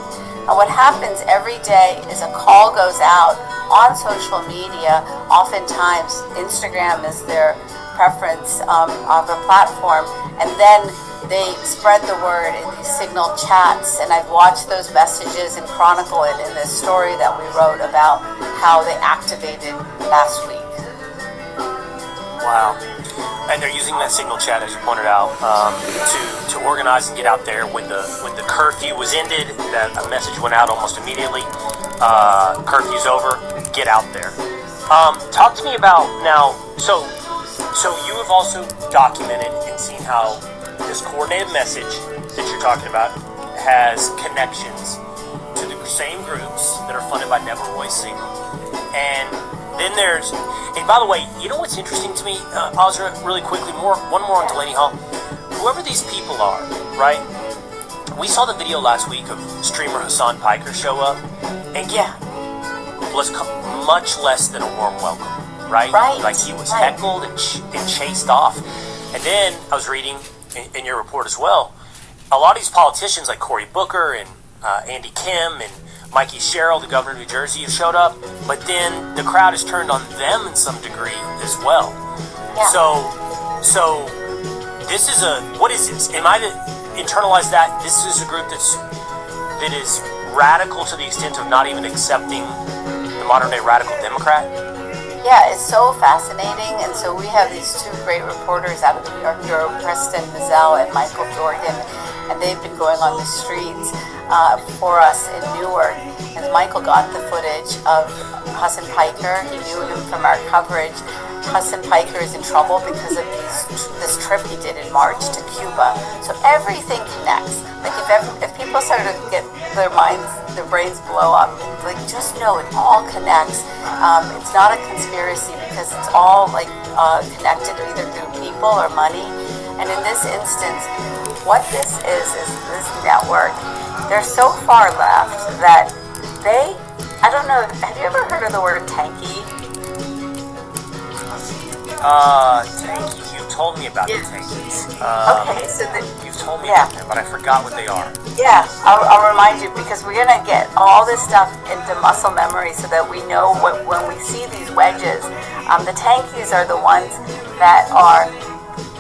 And what happens every day is a call goes out on social media. Oftentimes, Instagram is their preference of a platform. And then they spread the word in these Signal chats, and I've watched those messages and chronicle it in this story that we wrote about how they activated last week. Wow. And they're using that Signal chat, as you pointed out, to organize and get out there. When the curfew was ended, that a message went out almost immediately. Curfew's over, get out there. Talk to me about now, so you have also documented and seen how this coordinated message that you're talking about has connections to the same groups that are funded by Never Voice Signal. And then there's, and by the way, you know what's interesting to me, Ozra, really quickly, one more on Delaney Hall. Whoever these people are, right? We saw the video last week of streamer Hassan Piker show up, and was much less than a warm welcome, right? Like he was heckled and chased off. And then I was reading in your report as well, a lot of these politicians like Cory Booker and Andy Kim and Mikey Sherrill, the governor of New Jersey, have showed up, but then the crowd has turned on them in some degree as well. Yeah. So this is what is this? Am I to internalize that this is a group that is radical to the extent of not even accepting the modern day radical Democrat? Yeah, it's so fascinating, and so we have these two great reporters out of the New York Bureau, Preston Mazzell and Michael Dorgan, and they've been going on the streets for us in Newark. And Michael got the footage of Hassan Piker. He knew him from our coverage. Hassan Piker is in trouble because of this trip he did in March to Cuba. So everything connects. Like if people start to get their brains blow up, like just know it all connects. It's not a conspiracy because it's all like connected either through people or money. And in this instance, what this is this network, they're so far left that I don't know, have you ever heard of the word tanky? Tanky. You told me about the tankies. Okay, so you've told me about them, but I forgot what they are. Yeah, I'll remind you, because we're going to get all this stuff into muscle memory so that we know when we see these wedges. The tankies are the ones that are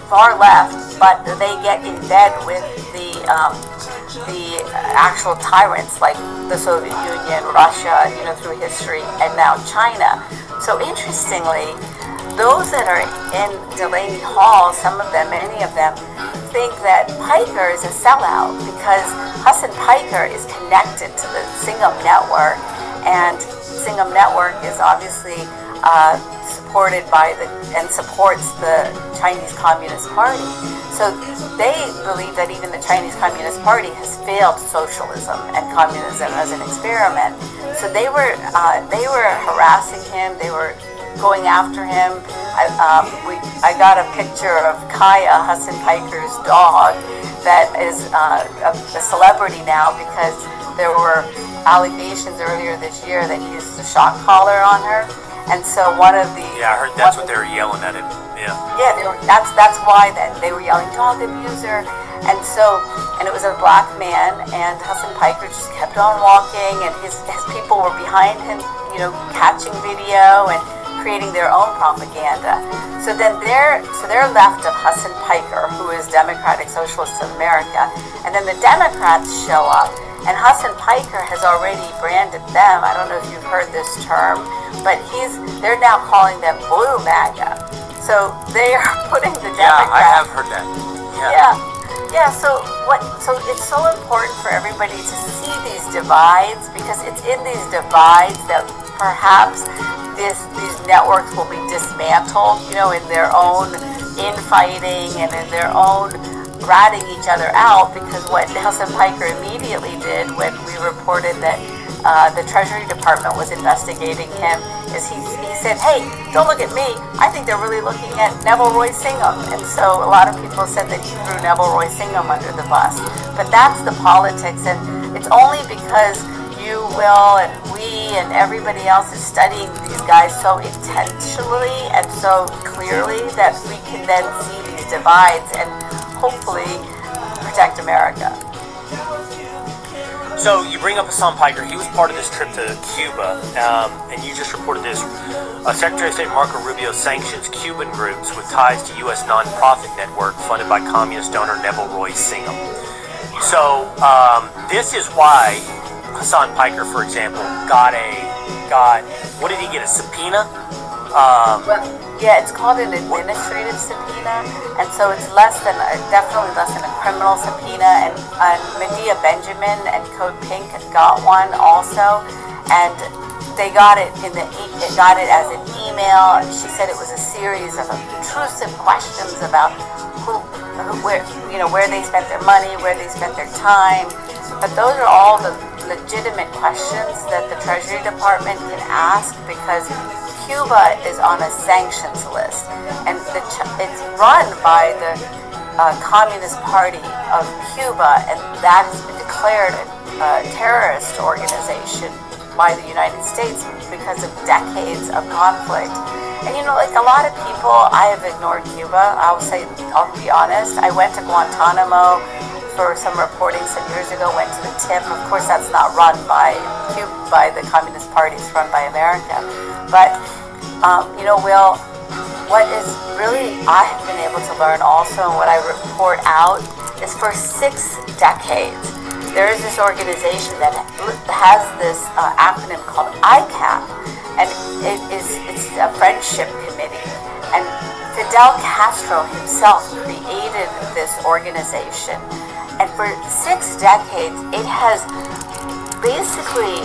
far left, but they get in bed with the actual tyrants like the Soviet Union, Russia, through history, and now China. So interestingly, those that are in Delaney Hall, some of them, many of them, think that Piker is a sellout because Hassan Piker is connected to the Singham Network, and Singham Network is obviously supported by and supports the Chinese Communist Party. So they believe that even the Chinese Communist Party has failed socialism and communism as an experiment. So they were harassing him. They were going after him. I got a picture of Kaya, Hassan Piker's dog, that is a celebrity now because there were allegations earlier this year that he used a shock collar on her. And so one of the... Yeah, I heard that's what they were yelling at him. Yeah. Yeah, that's why they were yelling dog abuser. And it was a black man, and Hassan Piker just kept on walking, and his people were behind him, catching video and creating their own propaganda. So then they're left of Hassan Piker, who is Democratic Socialists of America, and then the Democrats show up, and Hassan Piker has already branded them. I don't know if you've heard this term, but they're now calling them Blue MAGA. So they are putting the Democrats. Yeah, I have heard that. Yeah. So it's so important for everybody to see these divides, because it's in these divides that perhaps these networks will be dismantled, in their own infighting and in their own ratting each other out. Because what Hassan Piker immediately did when we reported that the Treasury Department was investigating him is he said, hey, don't look at me. I think they're really looking at Neville Roy Singham. And so a lot of people said that he threw Neville Roy Singham under the bus. But that's the politics, and it's only because you, Will, and we, and everybody else is studying these guys so intentionally and so clearly that we can then see these divides and hopefully protect America. So you bring up Hassan Piker. He was part of this trip to Cuba, and you just reported this. Secretary of State Marco Rubio sanctions Cuban groups with ties to U.S. nonprofit network funded by communist donor Neville Roy Singham. So this is why Hassan Piker, for example, got what did he get, a subpoena? Yeah, it's called an administrative subpoena, and so it's definitely less than a criminal subpoena. And Medea Benjamin and Code Pink got one also, and they got it as an email. She said it was a series of intrusive questions about where they spent their money, where they spent their time. But those are all the legitimate questions that the Treasury Department can ask, because Cuba is on a sanctions list, and it's run by the Communist Party of Cuba, and that has been declared a terrorist organization by the United States because of decades of conflict. And like a lot of people, I have ignored Cuba. I'll be honest. I went to Guantanamo for some reporting some years ago, went to the tip. Of course, that's not run by Cuba, by the Communist Party. It's run by America. But, Will, what is really I have been able to learn also, and what I report out, is for 6 decades, there is this organization that has this acronym called ICAP, and it's a friendship committee. And Fidel Castro himself created this organization. And for 6 decades, it has basically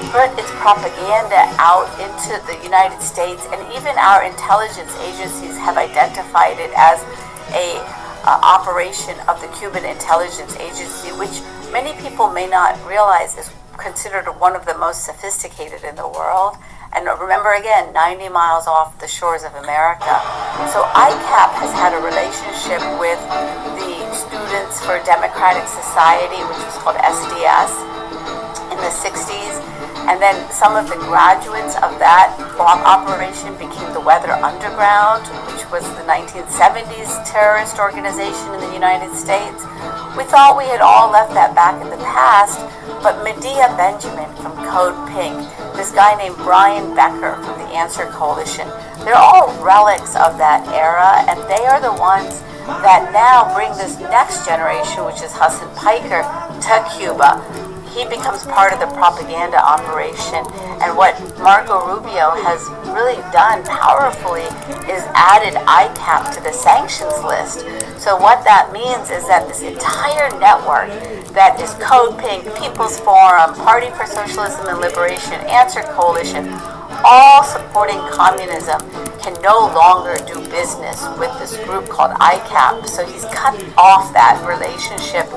put its propaganda out into the United States, and even our intelligence agencies have identified it as a operation of the Cuban Intelligence Agency, which many people may not realize is considered one of the most sophisticated in the world. And remember again, 90 miles off the shores of America. So ICAP has had a relationship with the Students for Democratic Society, which was called SDS, in the 60s. And then some of the graduates of that operation became the Weather Underground, which was the 1970s terrorist organization in the United States. We thought we had all left that back in the past, but Medea Benjamin from Code Pink, this guy named Brian Becker from the Answer Coalition, they're all relics of that era, and they are the ones that now bring this next generation, which is Hassan Piker, to Cuba. He becomes part of the propaganda operation, and what Marco Rubio has really done powerfully is added ICAP to the sanctions list. So what that means is that this entire network that is Code Pink, People's Forum, Party for Socialism and Liberation, Answer Coalition, all supporting communism, can no longer do business with this group called ICAP. So he's cut off that relationship.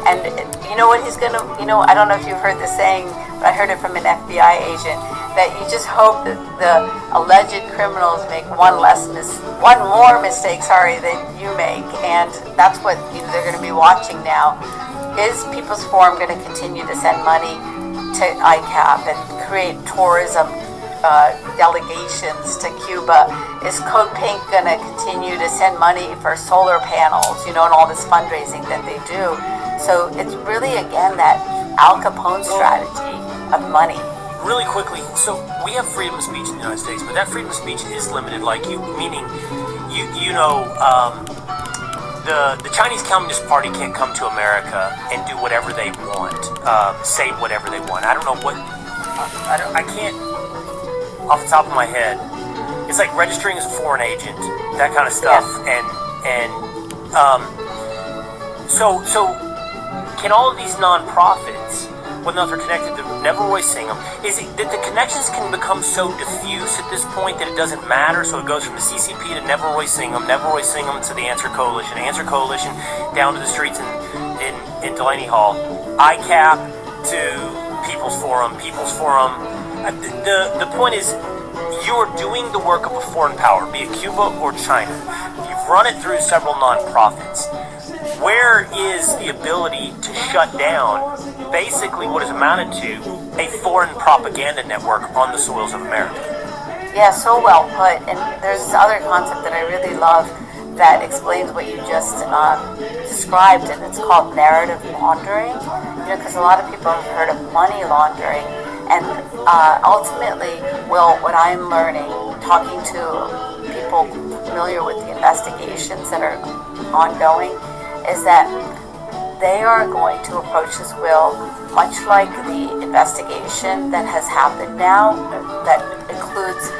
And you know what he's gonna, I don't know if you've heard the saying, but I heard it from an FBI agent, that you just hope that the alleged criminals make one more mistake, than you make. And that's what they're gonna be watching now. Is People's Forum gonna continue to send money to ICAP and create tourism delegations to Cuba? Is Code Pink going to continue to send money for solar panels, and all this fundraising that they do? So it's really, again, that Al Capone strategy of money. Really quickly, so we have freedom of speech in the United States, but that freedom of speech is limited, meaning the Chinese Communist Party can't come to America and do whatever they want, say whatever they want. I don't know what, I can't, off the top of my head, it's like registering as a foreign agent, that kind of stuff, so can all of these nonprofits, whether or not they're connected to Never Roy Singham, is it that the connections can become so diffuse at this point that it doesn't matter? So it goes from the CCP to Never Roy Singham to the Answer Coalition down to the streets in Delaney Hall, ICAP to People's Forum. The point is, you're doing the work of a foreign power, be it Cuba or China. You've run it through several nonprofits. Where is the ability to shut down basically what is amounted to a foreign propaganda network on the soils of America? Yeah, so well put. And there's this other concept that I really love that explains what you just described, and it's called narrative laundering. Because a lot of people have heard of money laundering. And ultimately, what I'm learning, talking to people familiar with the investigations that are ongoing, is that they are going to approach this much like the investigation that has happened now, that includes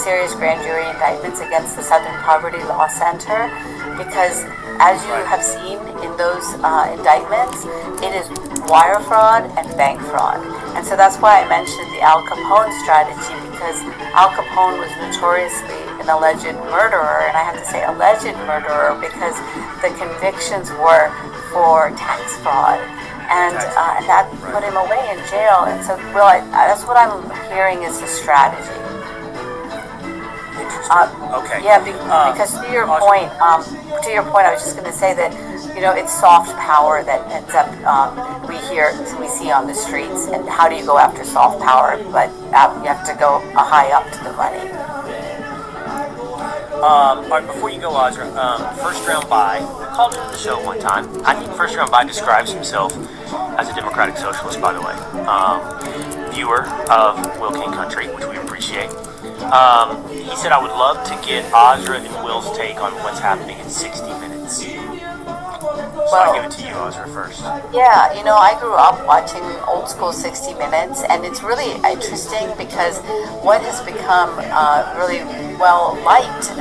serious grand jury indictments against the Southern Poverty Law Center, because as you have seen in those indictments, it is wire fraud and bank fraud. And so that's why I mentioned the Al Capone strategy, because Al Capone was notoriously an alleged murderer, and I have to say alleged murderer because the convictions were for tax fraud, and that put him away in jail. And so, that's what I'm hearing is the strategy. Okay. Yeah, because to your point, I was just going to say that it's soft power that ends up we see on the streets. And how do you go after soft power? But you have to go high up to the money. All right, before you go, Azra, First Round By, I called him on the show one time. I think First Round By describes himself as a democratic socialist, by the way. Viewer of Will King Country, which we appreciate. He said, I would love to get Azra and Will's take on what's happening in 60 minutes. So I'll give it to you, Azra, first. Yeah, I grew up watching old school 60 Minutes, and it's really interesting because what has become really well liked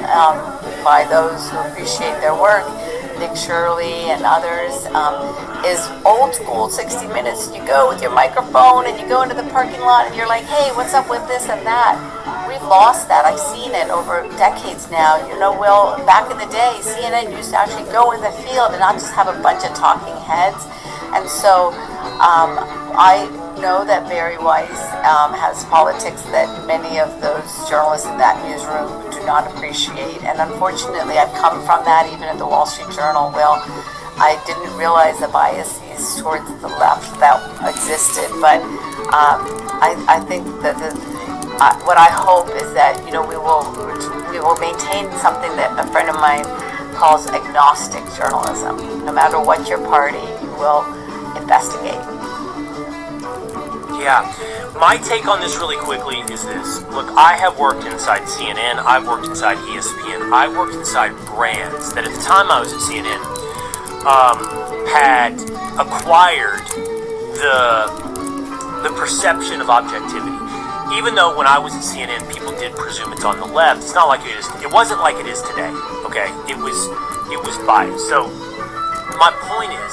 by those who appreciate their work, Nick Shirley and others, is old school 60 Minutes. You go with your microphone and you go into the parking lot and you're like, hey, what's up with this and that? We've lost that. I've seen it over decades now. Will, back in the day, CNN used to actually go in the field and not just have a bunch of talking heads. And so I know that Barry Weiss has politics that many of those journalists in that newsroom do not appreciate, and unfortunately I've come from that even at the Wall Street Journal. Well, I didn't realize the biases towards the left that existed, but I think that what I hope is that we will maintain something that a friend of mine calls agnostic journalism. No matter what your party, you will investigate. Yeah. My take on this really quickly is this. Look, I have worked inside CNN, I've worked inside ESPN, I've worked inside brands that at the time I was at CNN had acquired the perception of objectivity. Even though when I was at CNN, people did presume it's on the left, it's not like it is. It wasn't like it is today. Okay, it was biased. So my point is,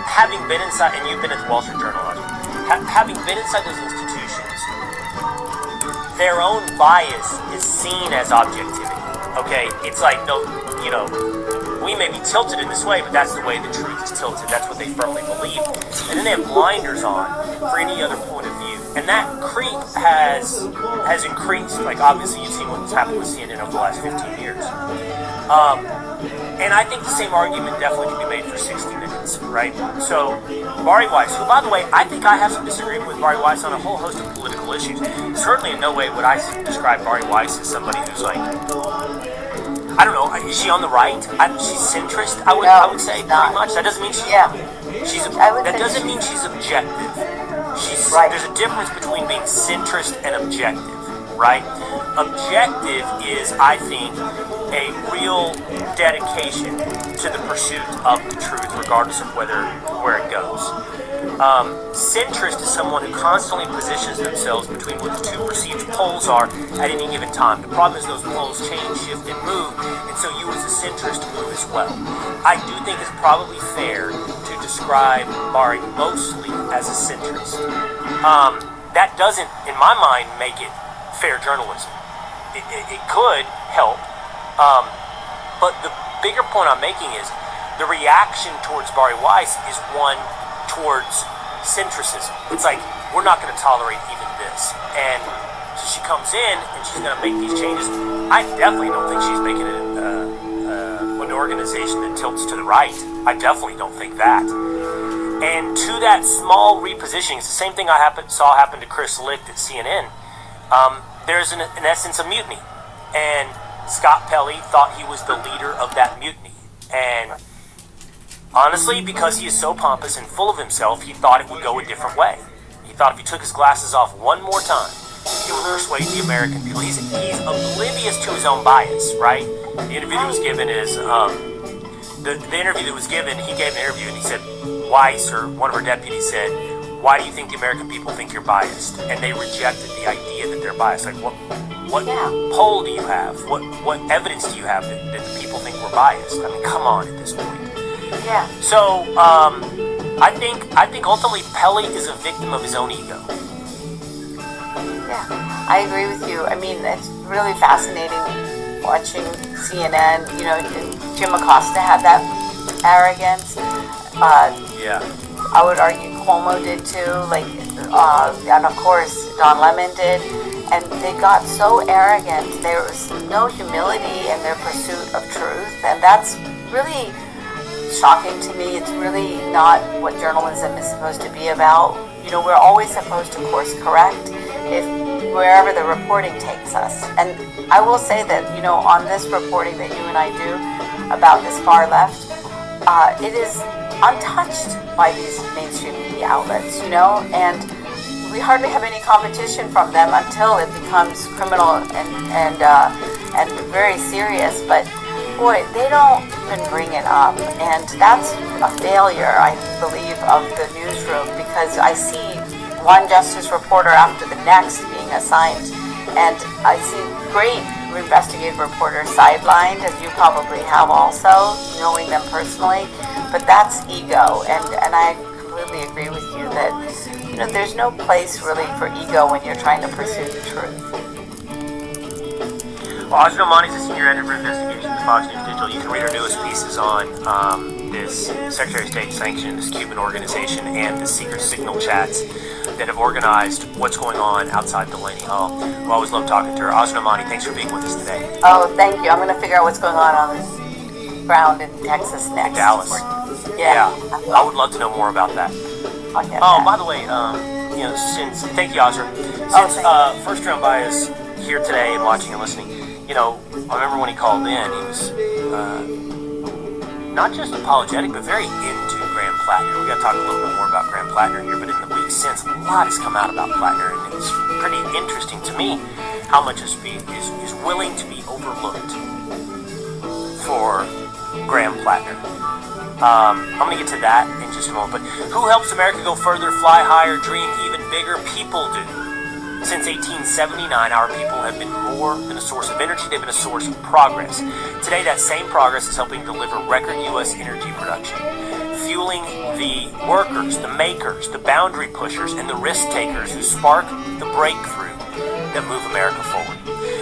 having been inside, and you've been at the Wall Street Journal, having been inside those institutions, their own bias is seen as objectivity. Okay, it's like, no, we may be tilted in this way, but that's the way the truth is tilted. That's what they firmly believe. And then they have blinders on for any other point of view. And that creep has increased. Like, obviously, you've seen what's happened with CNN over the last 15 years. And I think the same argument definitely can be made for 60 Minutes, right? So, Bari Weiss, who, by the way, I think I have some disagreement with Bari Weiss on a whole host of political issues. Certainly in no way would I describe Bari Weiss as somebody who's like, I don't know, is she on the right? She's centrist, I would say, pretty much. That doesn't mean that doesn't mean she's objective. There's a difference between being centrist and objective, right? Objective is, I think, a real dedication to the pursuit of the truth, regardless of where it goes. Centrist is someone who constantly positions themselves between what the two perceived poles are at any given time. The problem is those poles change, shift, and move, and so you as a centrist move as well. I do think it's probably fair to describe Bari mostly as a centrist. That doesn't, in my mind, make it fair journalism. It could help, but the bigger point I'm making is the reaction towards Bari Weiss is one towards centricism. It's like, we're not going to tolerate even this. And so she comes in and she's going to make these changes. I definitely don't think she's making it an organization that tilts to the right. I definitely don't think that. And to that small repositioning, it's the same thing I saw happen to Chris Licht at CNN. There's in essence a mutiny. And Scott Pelley thought he was the leader of that mutiny. And honestly, because he is so pompous and full of himself, he thought it would go a different way. He thought if he took his glasses off one more time, he would persuade the American people. He's oblivious to his own bias, right? The interview that was given is, the interview that was given, he gave an interview and he said, Weiss, or one of her deputies said, why do you think the American people think you're biased? And they rejected the idea that they're biased. Like, what poll do you have? What evidence do you have that the people think we're biased? I mean, come on at this point. Yeah. So, I think ultimately Pelley is a victim of his own ego. Yeah, I agree with you. I mean, it's really fascinating watching CNN. Jim Acosta had that arrogance. Yeah. I would argue Cuomo did too. And of course Don Lemon did. And they got so arrogant. There was no humility in their pursuit of truth, and that's really shocking to me. It's really not what journalism is supposed to be about. We're always supposed to course correct wherever the reporting takes us. And I will say that, on this reporting that you and I do about this far left, it is untouched by these mainstream media outlets, and we hardly have any competition from them until it becomes criminal and very serious. But boy, they don't even bring it up, and that's a failure, I believe, of the newsroom, because I see one justice reporter after the next being assigned, and I see great investigative reporters sidelined, as you probably have also, knowing them personally. But that's ego, and I completely agree with you that there's no place really for ego when you're trying to pursue the truth. Ajna Amani's a senior editor for investigations at Fox News Digital. You can read our newest pieces on this Secretary of State sanctioned this Cuban organization and the secret signal chats that have organized what's going on outside Delaney Hall. We always love talking to her. Ajna Amani, thanks for being with us today. Oh, thank you. I'm going to figure out what's going on this ground in Texas next. Dallas. Yeah. I would love to know more about that. By the way, thank you, Azra. Since First Round Bias here today and watching and listening, I remember when he called in, he was not just apologetic, but very into Graham Plattner. We got to talk a little bit more about Graham Plattner here, but in the weeks since, a lot has come out about Plattner, and it's pretty interesting to me how much is willing to be overlooked for Graham Plattner. I'm going to get to that in just a moment, but who helps America go further, fly higher, dream even bigger? People do. Since 1879, our people have been more than a source of energy, they've been a source of progress. Today, that same progress is helping deliver record U.S. energy production, fueling the workers, the makers, the boundary pushers, and the risk takers who spark the breakthrough that move America forward.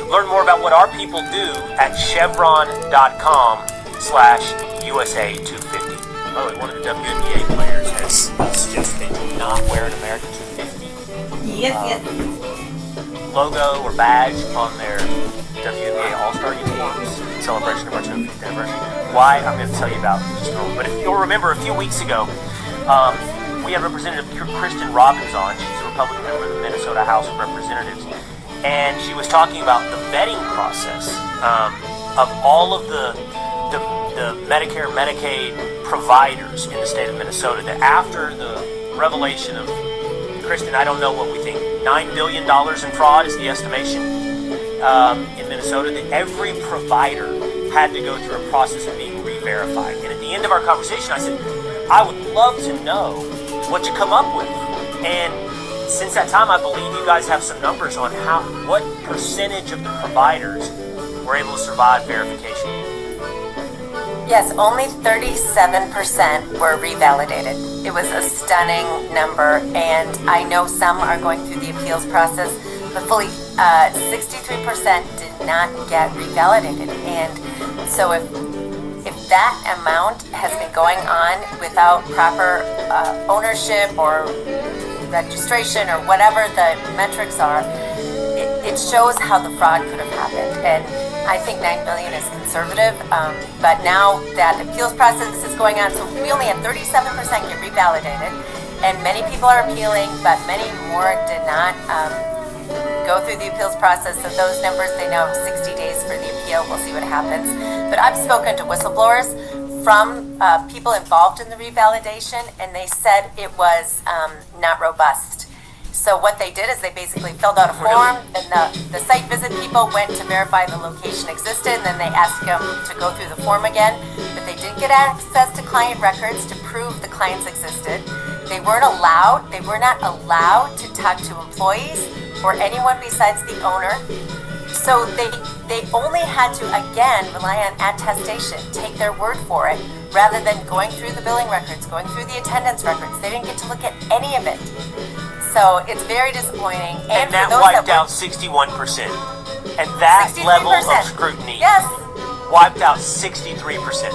Learn more about what our people do at chevron.com/USA250. By the way, one of the WNBA players has suggested they do not wear an America 250 logo or badge on their WNBA All-Star uniforms in celebration of our 250th anniversary. Why? I'm going to tell you about in just a moment. But if you'll remember, a few weeks ago, we had Representative Kristen Robbins on. She's a Republican member of the Minnesota House of Representatives. And she was talking about the vetting process of all of the Medicare, Medicaid providers in the state of Minnesota, that after the revelation of, Kristen, I don't know what we think, $9 billion in fraud is the estimation in Minnesota, that every provider had to go through a process of being re-verified. And at the end of our conversation, I said, I would love to know what you come up with. And since that time, I believe you guys have some numbers on what percentage of the providers were able to survive verification. Yes, only 37% were revalidated. It was a stunning number, and I know some are going through the appeals process, but fully 63% did not get revalidated. And so if that amount has been going on without proper ownership or registration or whatever the metrics are, it shows how the fraud could have happened. And I think $9 billion is conservative, but now that appeals process is going on, so we only had 37% get revalidated, and many people are appealing, but many more did not go through the appeals process. So those numbers, they know 60 days for the appeal. We'll see what happens. But I've spoken to whistleblowers from people involved in the revalidation, and they said it was not robust. So what they did is they basically filled out a form, and the site visit people went to verify the location existed, and then they asked them to go through the form again, but they didn't get access to client records to prove the clients existed. They were not allowed to talk to employees or anyone besides the owner. So they only had to, again, rely on attestation, take their word for it, rather than going through the billing records, going through the attendance records. They didn't get to look at any of it. So it's very disappointing. And that wiped out 61%. And that 63%. Level of scrutiny wiped out 63%.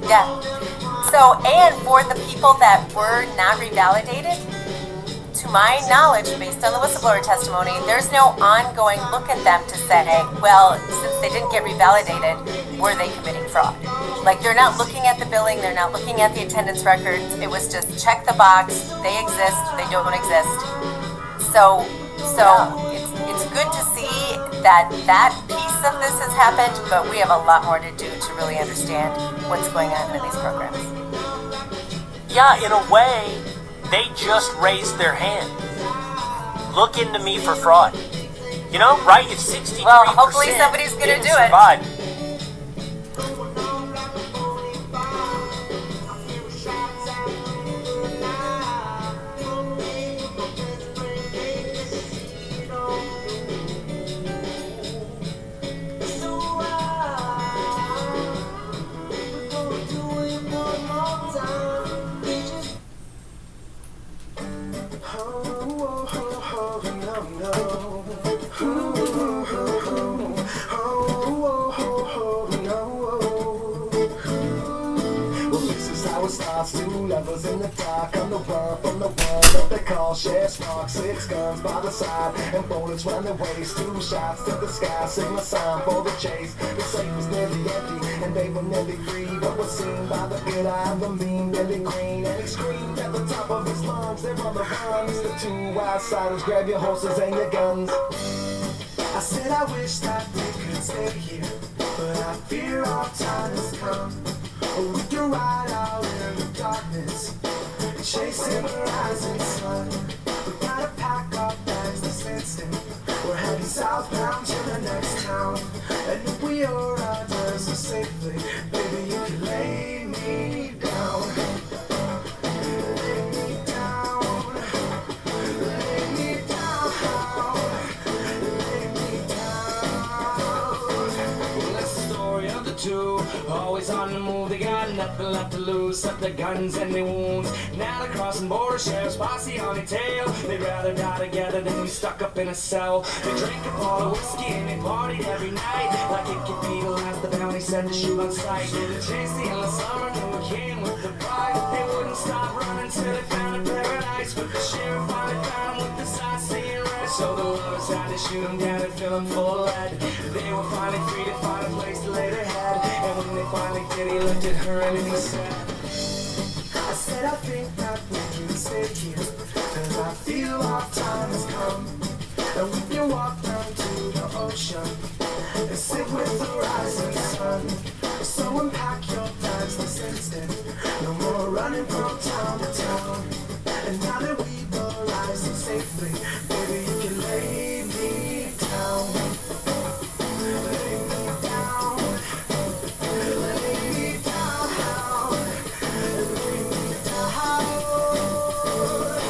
Yeah. So, and for the people that were not revalidated, to my knowledge, based on the whistleblower testimony, there's no ongoing look at them to say, well, since they didn't get revalidated, were they committing fraud? Like, they're not looking at the billing, they're not looking at the attendance records. It was just check the box, they exist, they don't exist. So it's good to see that piece of this has happened, but we have a lot more to do to really understand what's going on in these programs. Yeah, in a way, they just raised their hand. Look into me for fraud. You know, right? If 63%. Well, hopefully somebody's going to do it. Survive. hours in the dark on the world from the world that they call share spark. 6 guns by the side and bullets round the waist. 2 shots to the sky, signal sign for the chase. The safe was nearly empty and they were nearly free, but was seen by the good eye of the mean nearly green. And he screamed at the top of his lungs, they're on the run. It's the 2 outsiders, grab your horses and your guns. I said I wish that we could stay here, but I fear our time has come. We can ride out in the darkness, chasing the rising sun. We gotta pack our bags this instant. We're heading southbound to the next town. And if we arrive so safely, baby, you can lay me down. Lay me down. Lay me down. Lay me down. Well, that's the story of the 2. Always on the move, they got nothing left to lose except their guns and their wounds. Now they're crossing border, sheriff's posse on their tail. They'd rather die together than be stuck up in a cell. They drink a bottle of whiskey and they partied every night, like it could be the last. The bounty said to shoot on sight. They chased the endless summer, knew it came with the pride. They wouldn't stop running till they found a paradise, but the sheriff finally found them with the sight seeing red. So the lovers had to shoot them down and fill them full of lead. They were finally free to find a place to lay their head. And when they finally did, he looked at her and he said, I said I think that we can stay here, cause I feel our time has come. And we can walk down to the ocean and sit with the rising sun. So unpack your bags this instant, no more running from town to town. And now that we've arrived so safely, baby, you can lay me down. Lay me down. Lay me down. Lay me down.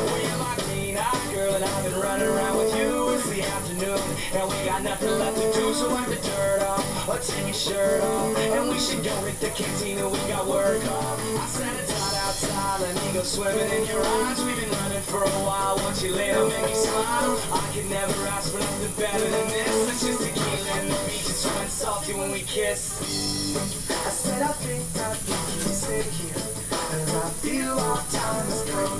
well, you're my clean-eyed girl and I've been running around with you. It's the afternoon and we got nothing left to do, so wipe the dirt off or take your shirt off, and we should go hit the cantina, we got work off. I said it's hot outside, let me go swimming in your eyes. We've been running for a while, once you lay down, make me smile. I could never ask for nothing better than this. It's just tequila and the beach, it's so salty when we kiss. I said I think that we can stay here, and I feel our time has come.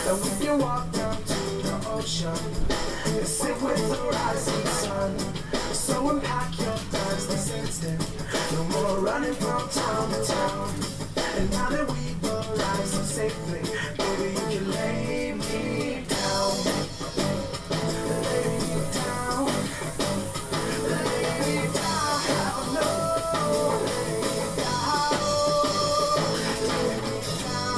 And we can walk down to the ocean and sit with the rising sun. So unpack your bags this instant, no more running from town to town. And now that we've arrived so safely, baby, you can lay me down. Lay me down. Lay me down. No. Lay me down. Lay me down.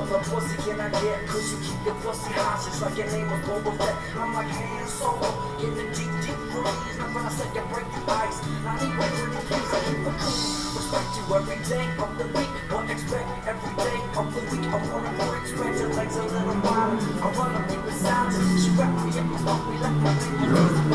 of a pussy can I get? Cause you keep your pussy hostage like your name was Boba Fett. I'm like Han Solo, getting deep, deep freeze. Never a second break the ice. Not even pretty please, I keep it cool. Respect you every day of the week. What expect every day of the week. I wanna break, spread your legs a little wider. I wanna make the sounds. She wrap me up, you fuck me like my baby is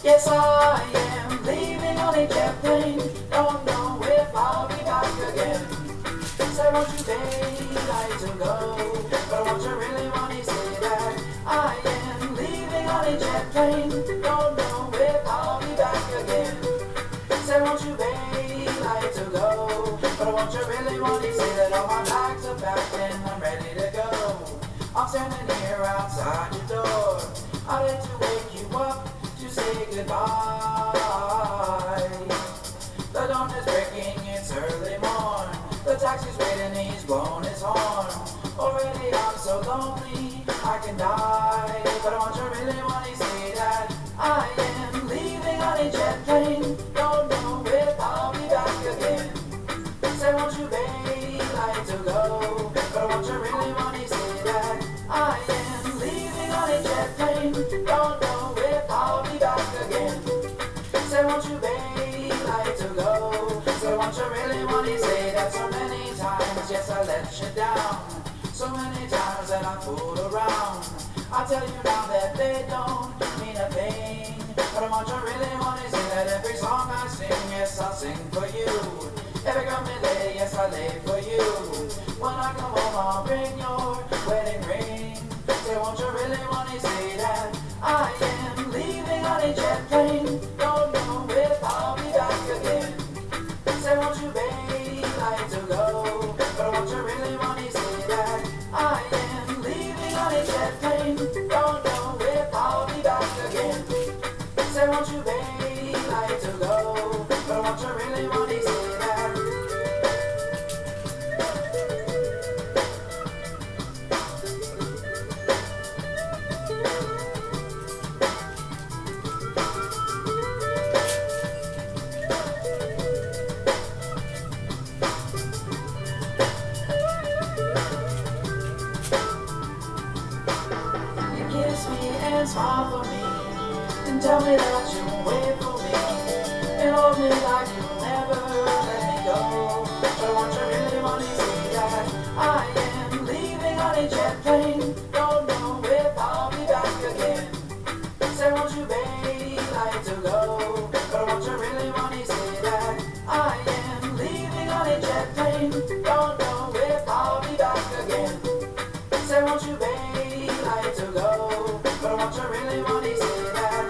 Yes, I am leaving on a jet plane. Don't know if I'll be back again. Say, won't you daylight to go? But won't you really want to say that I am leaving on a jet plane? Don't know if I'll be back again. Say, won't you daylight to go? But won't you really want to say that all my bags are packed and I'm ready to go? I'm standing here outside your door. I had to wake you up to say goodbye. The dawn is breaking, it's early morn. The taxi's waiting, he's blown his horn. Already I'm so lonely, I can die. But I want you really want to say that I am leaving on a jet plane. Don't know if I'll be back again. Say, won't you daylight to go? But I want you really want to say that I am leaving on a jet plane. Don't know if I'll be back again. Say, won't you daylight to go? Say, won't you really want to say that so many times? Yes, I let you down. So many times that I fooled around. I tell you now that they don't mean a thing. But I want you really want to say that every song I sing, yes, I'll sing for you. Every girl me lay, yes, I lay for you. When I come home, I'll bring your wedding ring. Say, won't you really want to say that I am leaving on a jet plane? Don't know if I'll be back again. Say, won't you daylight to go? But I want you really want to say that I am leaving on a jet plane. Don't know if I'll be back again. Say, won't you daylight to go? But I want you really want to say that. Smile for me and tell me that you'll wait for me and hold me like you'll never let me go. But I want you really want to see that I am leaving on a jet plane. Don't know if I'll be back again. Say, won't you daylight to go? But I want you really want to see that I am leaving on a jet champagne. Don't know if I'll be back again. Say, won't you, babe, like to go? But I want you really want to say that.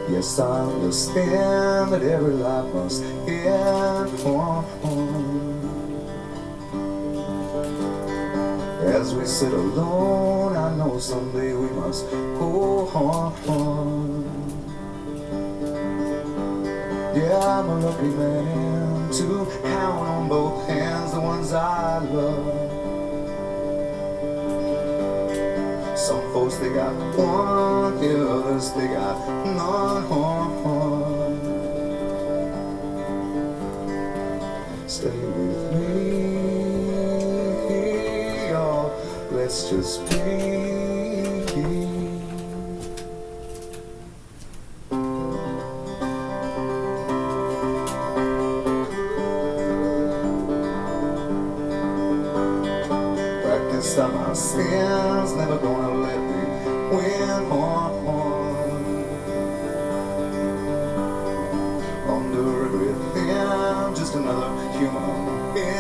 Yes, I understand that every life must end. As we sit alone, I know someday we must go on. Yeah, I'm a lucky man to count on both hands the ones I love. Some folks, they got one, the others, they got none. Stay with me, y'all, let's just be. Practice on my sins, never gonna let me win under everything, just another human being.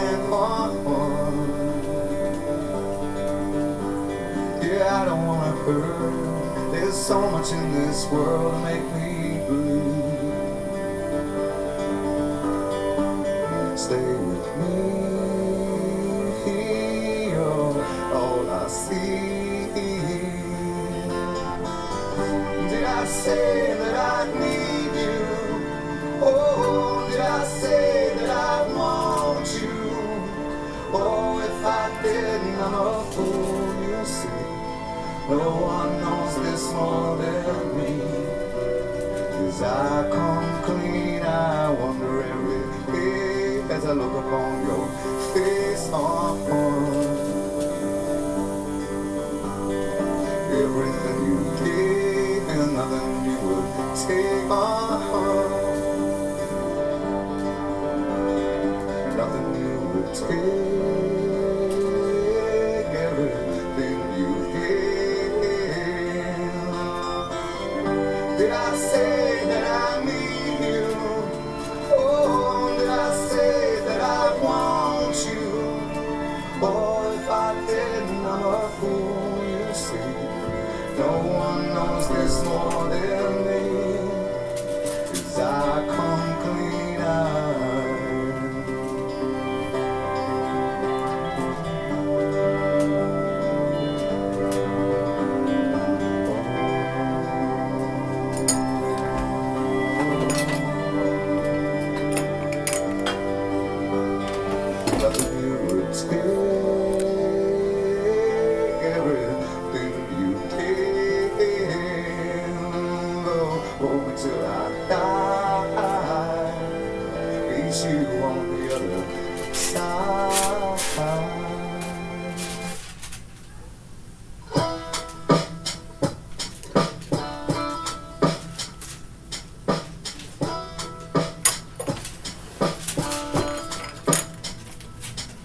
Yeah, I don't wanna hurt. There's so much in this world to make me bleed. Stay with me, all I see. Did I say that I need you? Oh, did I say that I want you? Oh, if I didn't, I'm a fool, you see. No one knows this more than me. As I come clean, I wonder every day as I look upon your face. Everything you gave and nothing you would take. Nothing you would take. Everything you gave. Did I say that I need you? Oh, did I say that I want you? Oh, if I didn't, I'm a fool, you see. No one knows this more than me. As I come clean out. Nothing you would take, everything you gave. Hold me till I die. Meet you on the other side.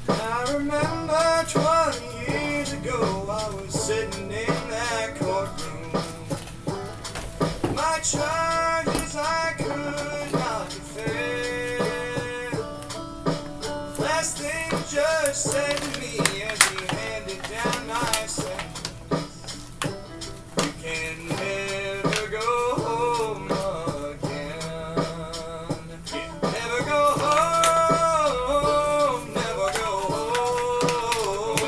I remember 20 years ago I was sitting in that courtroom. My charges I could not defend. Last thing the judge said to me as he handed down my sentence: you can never go home again. Never go home, never go home.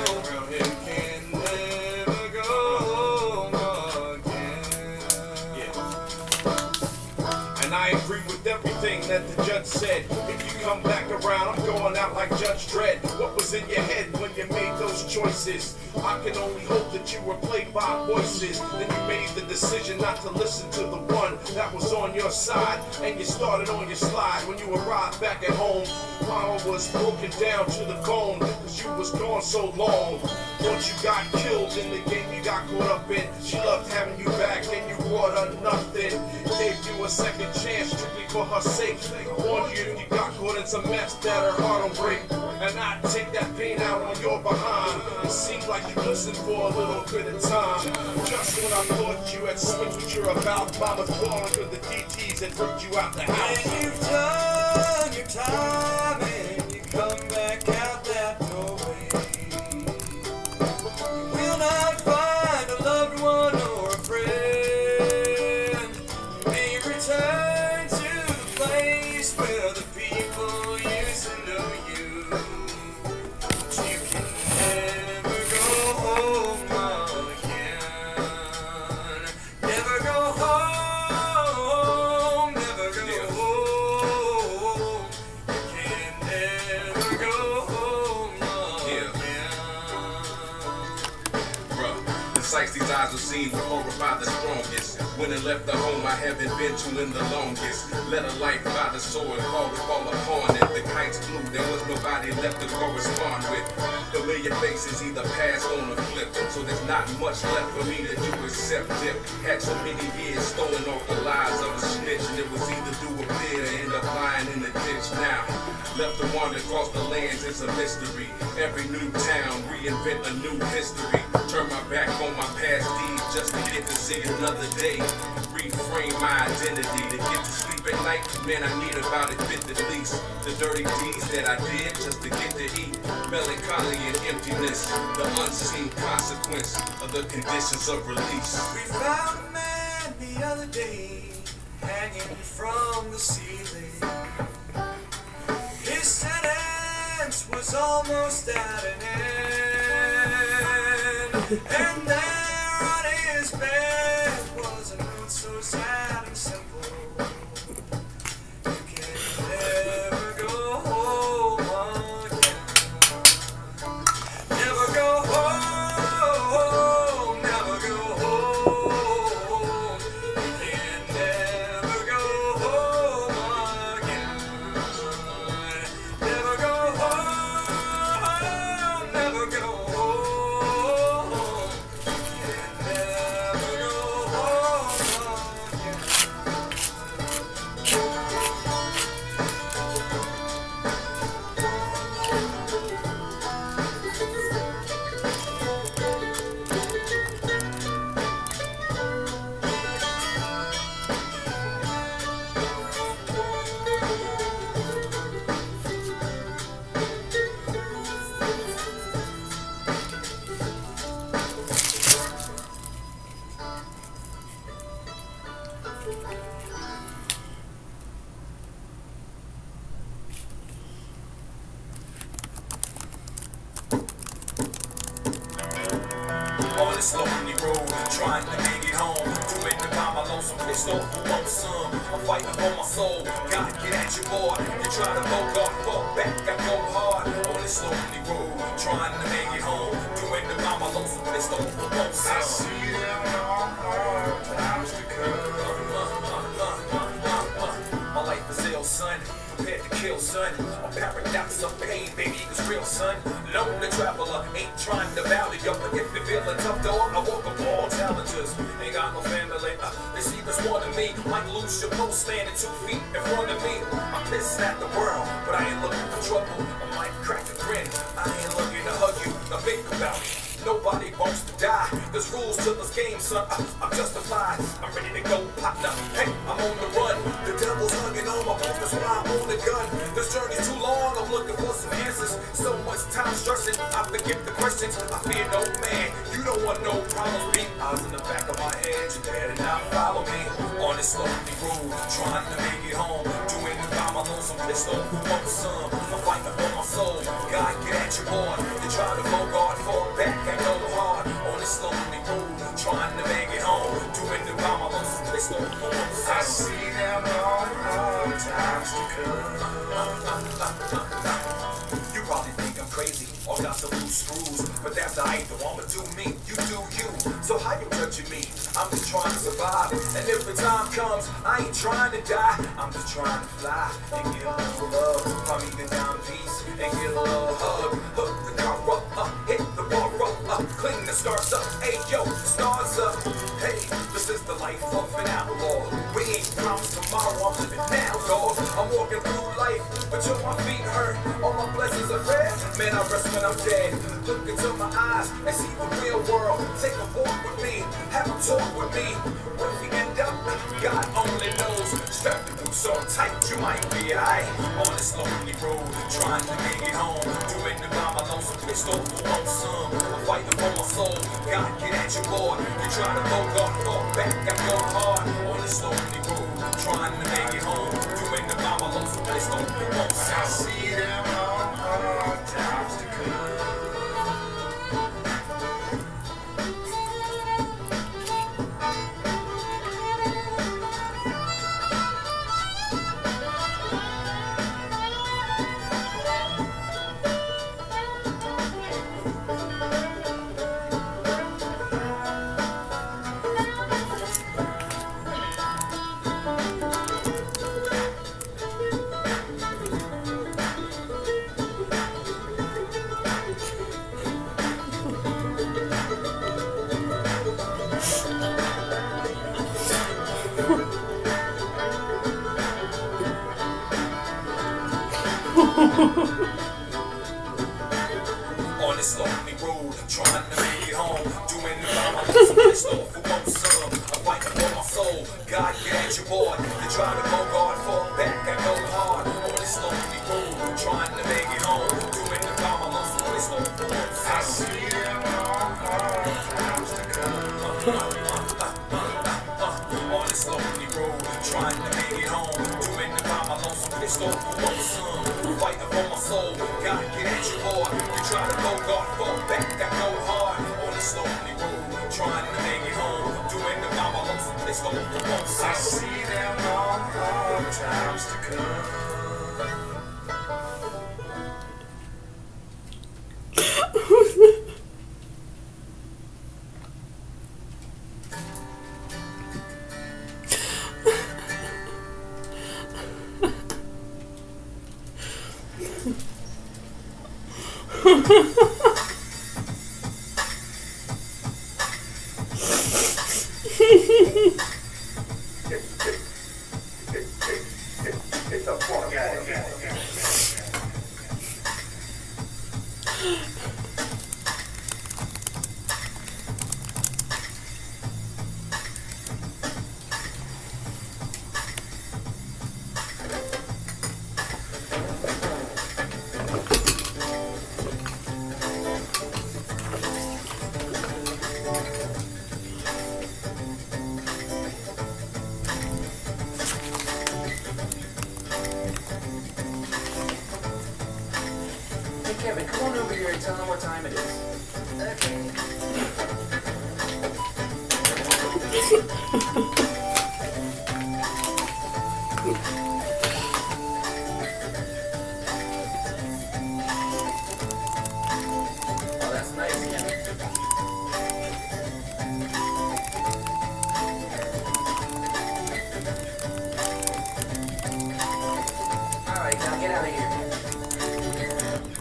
You can never go home again. and I agree with everything that the judge said. If you come back around, I'm going out like Judge Dredd. What was in your head when you made those choices? I can only hope that you were played by voices. Then you made the decision not to listen to the one that was on your side, and you started on your slide. When you arrived back at home, mama was broken down to the bone, cause you was gone so long. Once you got killed in the game you got caught up in, she loved having you back and you brought her nothing. Gave you a second chance strictly for her sake. Warned you if you got caught in some mess that her heart will break, and I'd take that pain out on your behind. It seemed like you listened for a little bit of time. Just when I thought you had switched what you're about, mama's calling cause the DTs had ripped you out the house. And you've done your time and you come back out that doorway. You will not find a loved one or a friend. You may return to the place where the people used to know you. But you can never go home again. Never go home, never go home. You can never go home again. Bruh, the sights these eyes have seen will horrify the strongest. When it left the home I haven't been to in the longest. Let a life by the sword fall upon it. The kites flew, there was nobody left to correspond with. Familiar faces either passed on or flipped, so there's not much left for me to do except dip. Had so many years stolen off the lives of a snitch, and it was either do a bid or end up lying in the ditch. Now left to wander across the lands is a mystery. Every new town reinvent a new history. Turn my back on my past deeds just to get to see another day. Reframe my identity to get to sleep at night. Man, I need about a fifth at least. The dirty deeds that I did just to get to eat. Melancholy and emptiness, the unseen consequence of the conditions of release. We found a man the other day hanging from the ceiling. His sentence was almost at an end, and there on his bed was a note so sad and simple. You can never go home again. Never go home, never go home. You can never go home again. Never go home, never go home. You can never go home again. On this lonely road, trying to make it home. Doing the by my lonesome pissed off who wants some. I'm fighting for my soul. Gotta get at you, boy. You try to go hard, fall back, I go hard. On this lonely road, trying to make it home. Doing the by my lonesome pissed off who wants some. I see them on hard times to come. My life is ill, son. Prepared to kill, son. A paradox of pain, baby, it's real, son. Known the traveler, ain't trying to value you, but if you're feeling tough, though, I walk up all challenges. Ain't got no family, they see this more than me. Might lose your post standing 2 feet in front of me. I'm pissed at the world, but I ain't looking for trouble. I might crack a grin. I ain't looking to hug you, now think about it. Nobody wants to die. There's rules to this game, son. I'm justified. I'm ready to go, partner. Hey, I'm on the run. The devil's hugging on my bones, that's why I'm on the gun. This journey's too long. I'm looking for some answers. So much time stressing. I forget the questions. I fear no man. You don't want no problems. Big eyes in the back of my head. You better not follow me on this lonely road, trying to make it home. Doing it by my lonesome pistol. Who wants some? I'm fighting for my soul. God, get at your boy. You try to go guard, fall back. I go hard on this lonely road, trying to make it home. Doing it by my lonesome pistol. I see them on survive. And if the time comes, I ain't trying to die. I'm just trying to fly and get a little love. Probably the down piece and get a little hug. Hook the car up, hit the bar up, clean the stars up. Hey yo, the stars up. Hey, this is the life of an outlaw. We ain't promised tomorrow, I'm living now, dog. I'm walking through life, but yo, my feet hurt. All my blessings are red. Man, I rest when I'm dead. Look into my eyes and see the real world. Take a walk with me, have a talk with me. Where we end up, God only knows. Strap the boots on tight, you might be alright. On this lonely road, trying to make it home. Doing the by my lonesome pissed off for one son. I'm fighting for my soul, God get at your board. You try to go God, fall back, I go hard. On this lonely road, trying to make it home. Doing the by my lonesome pissed off for one son. I see them on hard times to come. On this lonely road, trying to make it home. Doing the by my lonesome pissed off for one son. I'm fighting for my soul, God get at your boy. You try to go God, fall back, I go hard. On this lonely road, trying to make it home. Doing the by my lonesome pissed off for one son. I see them on hard times to come. On this lonely road, trying to make it home. Doing the by my lonesome pissed off for one son. Fighting for my soul, God get at your boy. You try to go God, fall back, I go hard. On this lonely road, trying to make it home. Doing the by my lonesome pissed off for one son. I see them on hard times to come. It's a fuck Kevin, come on over here and tell them what time it is. Oh, that's nice, Kevin. Alright, now get out of here.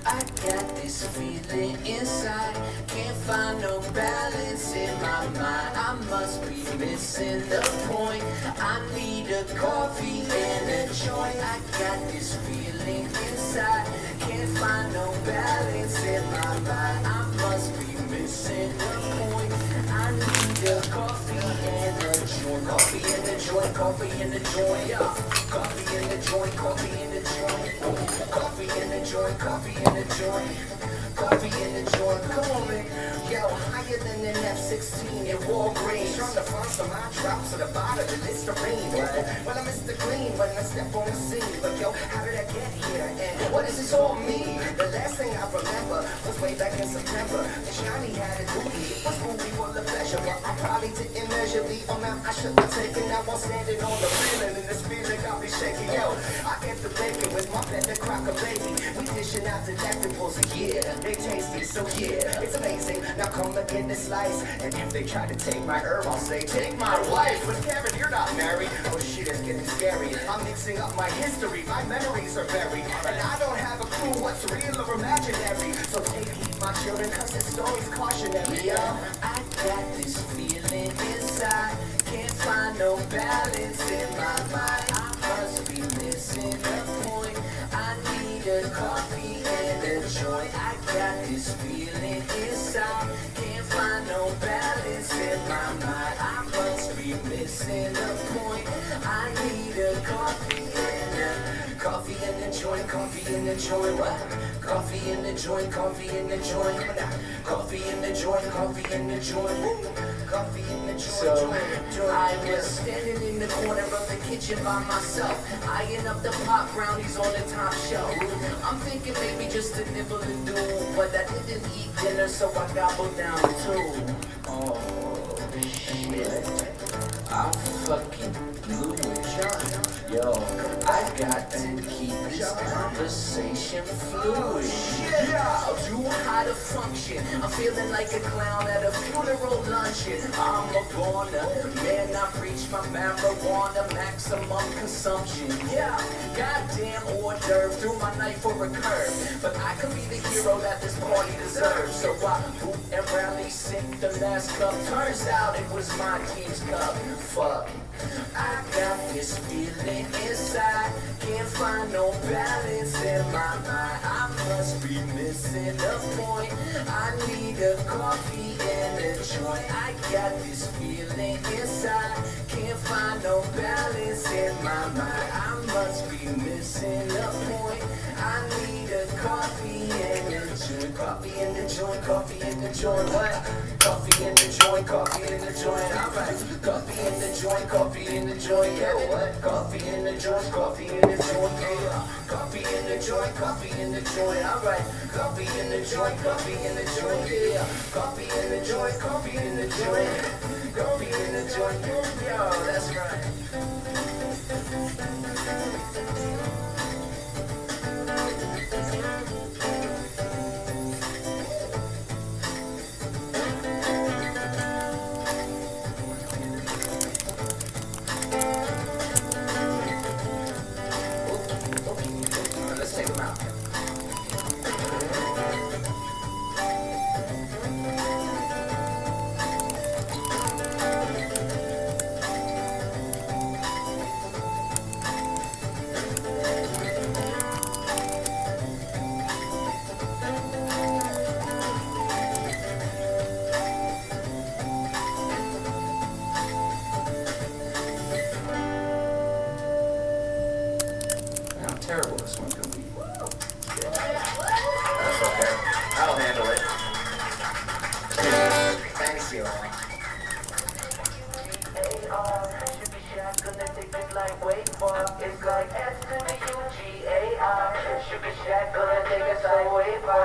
I got this feeling inside, can't find no balance in my mind. I must be missing the point. I need a coffee and a joint. I got this feeling inside, can't find no balance in my mind. I must be missing the point. I need a coffee and a joint. Coffee and a joint, coffee and a joint, yeah. Coffee and a joint, coffee and a joint. Coffee and a joint, coffee and a joint. Coffee in the joint, come on man. Yo, higher than an F-16 in Walgreens. Trying to find some eye drops at the bottom of Listerine. Well, I'm Mr. Clean when I step on the scene. But yo, how did I get here? And what does this all mean? The last thing I remember was way back in September. And Johnny had a movie. It was movie full of pleasure. But I probably didn't measure the amount I should have taken. Now I'm standing on the railing and this feeling got me shaking. Yo, I get the bait. Drinking with my better cracker baby. We dishing out delectables, yeah. They tasty, so yeah, it's amazing. Now come and get this slice. And if they try to take my herb, I'll say, take my wife. But Kevin, you're not married. Oh shit, it's getting scary. I'm mixing up my history. My memories are buried. And I don't have a clue what's real or imaginary. So take heed, my children, cause this story's cautionary. I got this feeling inside. Can't find no balance in my mind. I must be missing a point. I need a coffee and a joint. I got this feeling inside. Can't find no balance in my mind. I must be missing a point. I need a coffee and a coffee in the joint, coffee in the joint. What? Coffee in the joint, coffee in the joint. Coffee in the joint, coffee in the joint. Coffee in the joint. So I was standing in the corner of the kitchen by myself, eyeing up the pop brownies on the top shelf. I'm thinking maybe just a nibble and do, but I didn't eat dinner, so I gobbled down too. Oh shit! I fucking blew it. Yo, I got to keep this conversation fluid. Yo, too high to function. I'm feeling like a clown at a funeral luncheon. I'm a goner, man, I've reached my marijuana maximum consumption. Yeah, goddamn hors d'oeuvre, threw my knife for a curve. But I could be the hero that this party deserves. So I boot and rally, sink the last cup. Turns out it was my team's cup. Fuck. I got this feeling inside. Can't find no balance in my mind. I must be missing a point. I need a coffee and a joint. I got this feeling inside. Can't find no balance in my mind. I must be missing a point. I need a coffee and a joint. Coffee in the joint, coffee in the joint. What? Coffee in the joint, coffee in the joint. Alright. Coffee in the joint, coffee in the joint. Yeah, what? Coffee in the joint, coffee in the joint. Yeah. Coffee in the joint, coffee in the joint. Alright. Coffee in the joint, coffee in the joint. Yeah. Coffee in the joint, coffee in the joint. Coffee in the joint. Yo, that's right. Let's take them out. How terrible this one could be. That's okay. I'll handle it. Thank you. It's like S to the U-G-A-R. Sugar Shack gonna take us away far.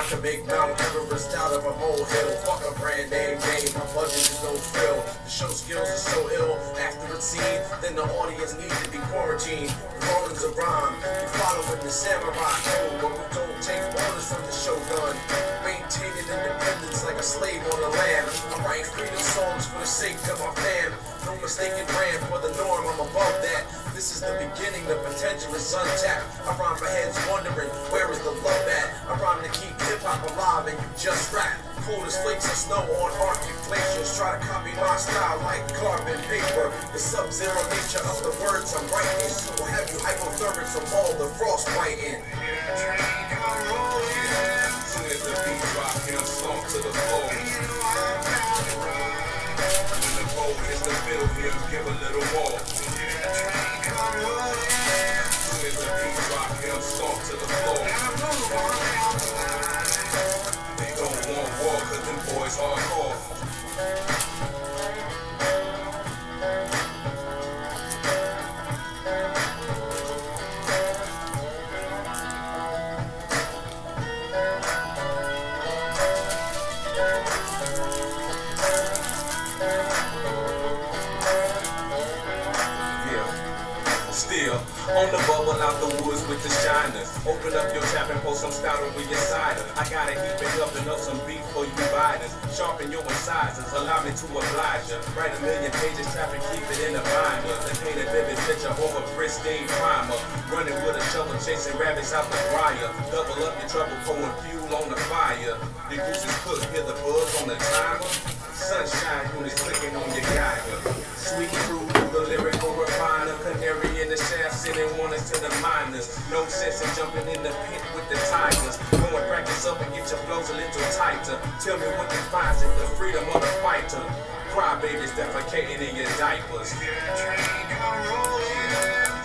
To make Mount Everest out of a molehill. Fuck a brand name game, my budget is no frill. The show skills are so ill. After it's seen, then the audience needs to be quarantined. The Rollins of rhyme, we following the samurai code, but we don't take orders from the shogun. Maintaining independence like a slave on the land. I write freedom songs for the sake of my fam. No mistaken brand for the norm, I'm above that. This is the beginning, the potential is untapped. I rhyme for heads wondering, where is the love at? I rhyme to keep hip-hop alive and you just rap. cool as flakes of snow on Arctic glaciers. Try to copy my style like carbon paper. The sub-zero nature of the words I'm writing will have you hypothermic from all the frostbiting. Soon as the beat drop, him slump to the floor. When the bow hits the fiddle, him give a little more. Soon as the beat drop, him slump to the floor. They don't want war, cause them boys hardcore. On the bubble out the woods with the shiners. Open up your tap and pour some stout over your cider. I gotta heat it up and up some beef for you riders. Sharpen your incisors, allow me to oblige ya. Write 1,000,000 pages, trap and keep it in a binder. Then paint a vivid picture over pristine primer. Running with a shovel, chasing rabbits out the briar. Double up your trouble, pouring fuel on the fire. Your goose is cooked, hear the buzz on the timer. Sunshine units clicking on your geiger. Sweet crude, the lyrical refiner. Canary in the shaft, sending warnings to the miners. No sense in jumping in the pit with the tigers. Go and practice up and get your flows a little tighter. Tell me what defines it, the freedom of the fighter. Crybabies defecating in your diapers.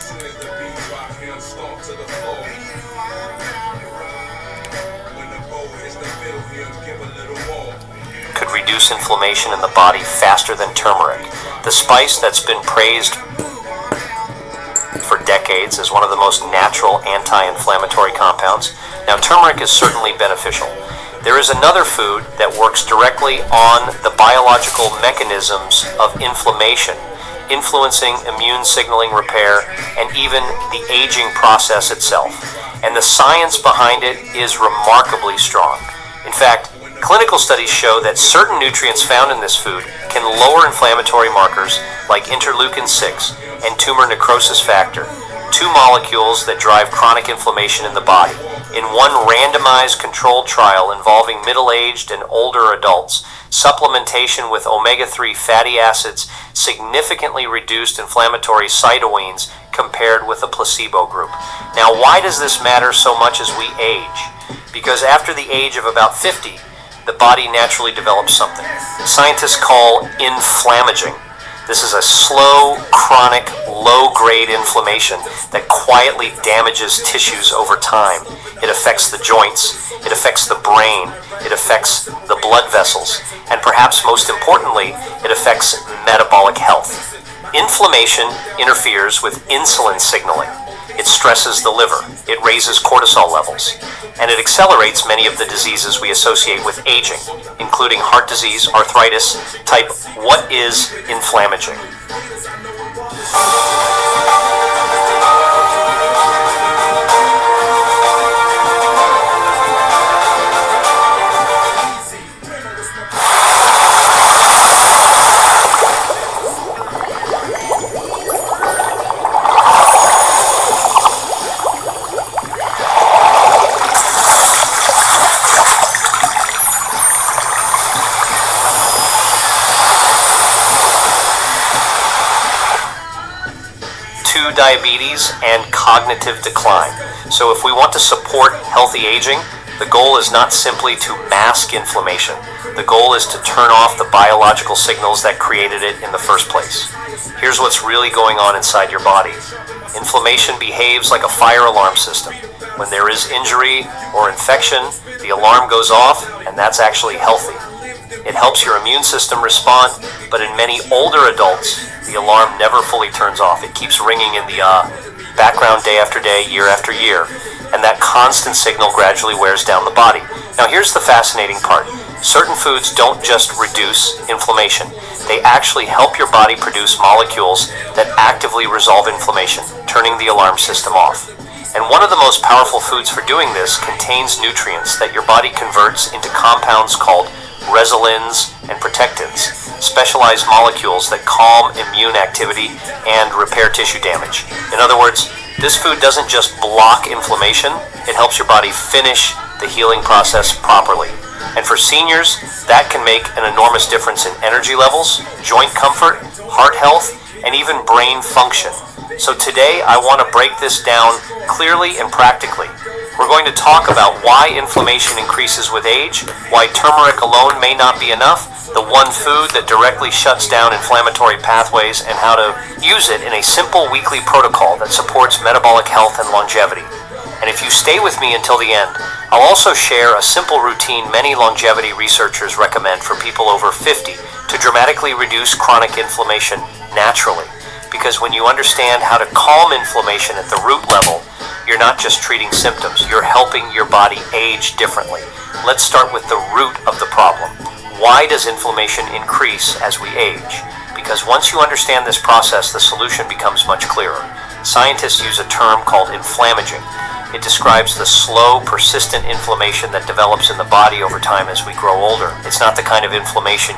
Soon as the beat drop, him stomp to the floor. When the bow hits the fiddle, him give a little more. Could reduce inflammation in the body faster than turmeric. The spice that's been praised for decades as one of the most natural anti-inflammatory compounds. Now, turmeric is certainly beneficial. There is another food that works directly on the biological mechanisms of inflammation, influencing immune signaling repair and even the aging process itself. And the science behind it is remarkably strong. In fact, clinical studies show that certain nutrients found in this food can lower inflammatory markers like interleukin-6 and tumor necrosis factor, two molecules that drive chronic inflammation in the body. In one randomized controlled trial involving middle-aged and older adults, supplementation with omega-3 fatty acids significantly reduced inflammatory cytokines compared with a placebo group. Now, why does this matter so much as we age? Because after the age of about 50, the body naturally develops something scientists call inflammaging. This is a slow, chronic, low-grade inflammation that quietly damages tissues over time. It affects the joints, it affects the brain, it affects the blood vessels, and perhaps most importantly, it affects metabolic health. Inflammation interferes with insulin signaling. It stresses the liver, it raises cortisol levels, and it accelerates many of the diseases we associate with aging, including heart disease, arthritis. Type, what is inflammaging? Diabetes and cognitive decline. So if we want to support healthy aging, the goal is not simply to mask inflammation. The goal is to turn off the biological signals that created it in the first place. Here's what's really going on inside your body. Inflammation behaves like a fire alarm system. When there is injury or infection, the alarm goes off, and that's actually healthy. It helps your immune system respond, but in many older adults, the alarm never fully turns off. It keeps ringing in the background day after day, year after year, and that constant signal gradually wears down the body. Now here's the fascinating part. Certain foods don't just reduce inflammation. They actually help your body produce molecules that actively resolve inflammation, turning the alarm system off. And one of the most powerful foods for doing this contains nutrients that your body converts into compounds called resolins and protectins, specialized molecules that calm immune activity and repair tissue damage. In other words, this food doesn't just block inflammation, it helps your body finish the healing process properly. And for seniors, that can make an enormous difference in energy levels, joint comfort, heart health, and even brain function. So today, I want to break this down clearly and practically. We're going to talk about why inflammation increases with age, why turmeric alone may not be enough, the one food that directly shuts down inflammatory pathways, and how to use it in a simple weekly protocol that supports metabolic health and longevity. And if you stay with me until the end, I'll also share a simple routine many longevity researchers recommend for people over 50 to dramatically reduce chronic inflammation naturally. Because when you understand how to calm inflammation at the root level, you're not just treating symptoms, you're helping your body age differently. Let's start with the root of the problem. Why does inflammation increase as we age? Because once you understand this process, the solution becomes much clearer. Scientists use a term called inflammaging. It describes the slow, persistent inflammation that develops in the body over time as we grow older. It's not the kind of inflammation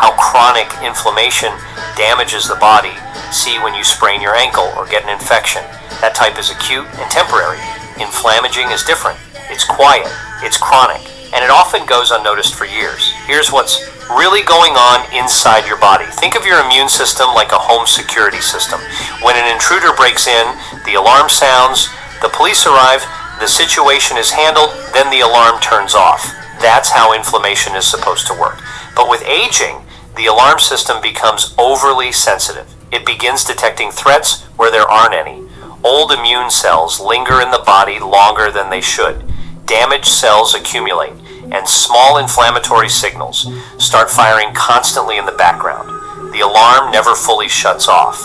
how chronic inflammation damages the body see when you sprain your ankle or get an infection. That type is acute and temporary. Inflammaging is different. It's quiet, it's chronic, and it often goes unnoticed for years. Here's what's really going on inside your body. Think of your immune system like a home security system. When an intruder breaks in, the alarm sounds, the police arrive, the situation is handled, then the alarm turns off. That's how inflammation is supposed to work. But with aging, the alarm system becomes overly sensitive. It begins detecting threats where there aren't any. Old immune cells linger in the body longer than they should. Damaged cells accumulate, and small inflammatory signals start firing constantly in the background. The alarm never fully shuts off.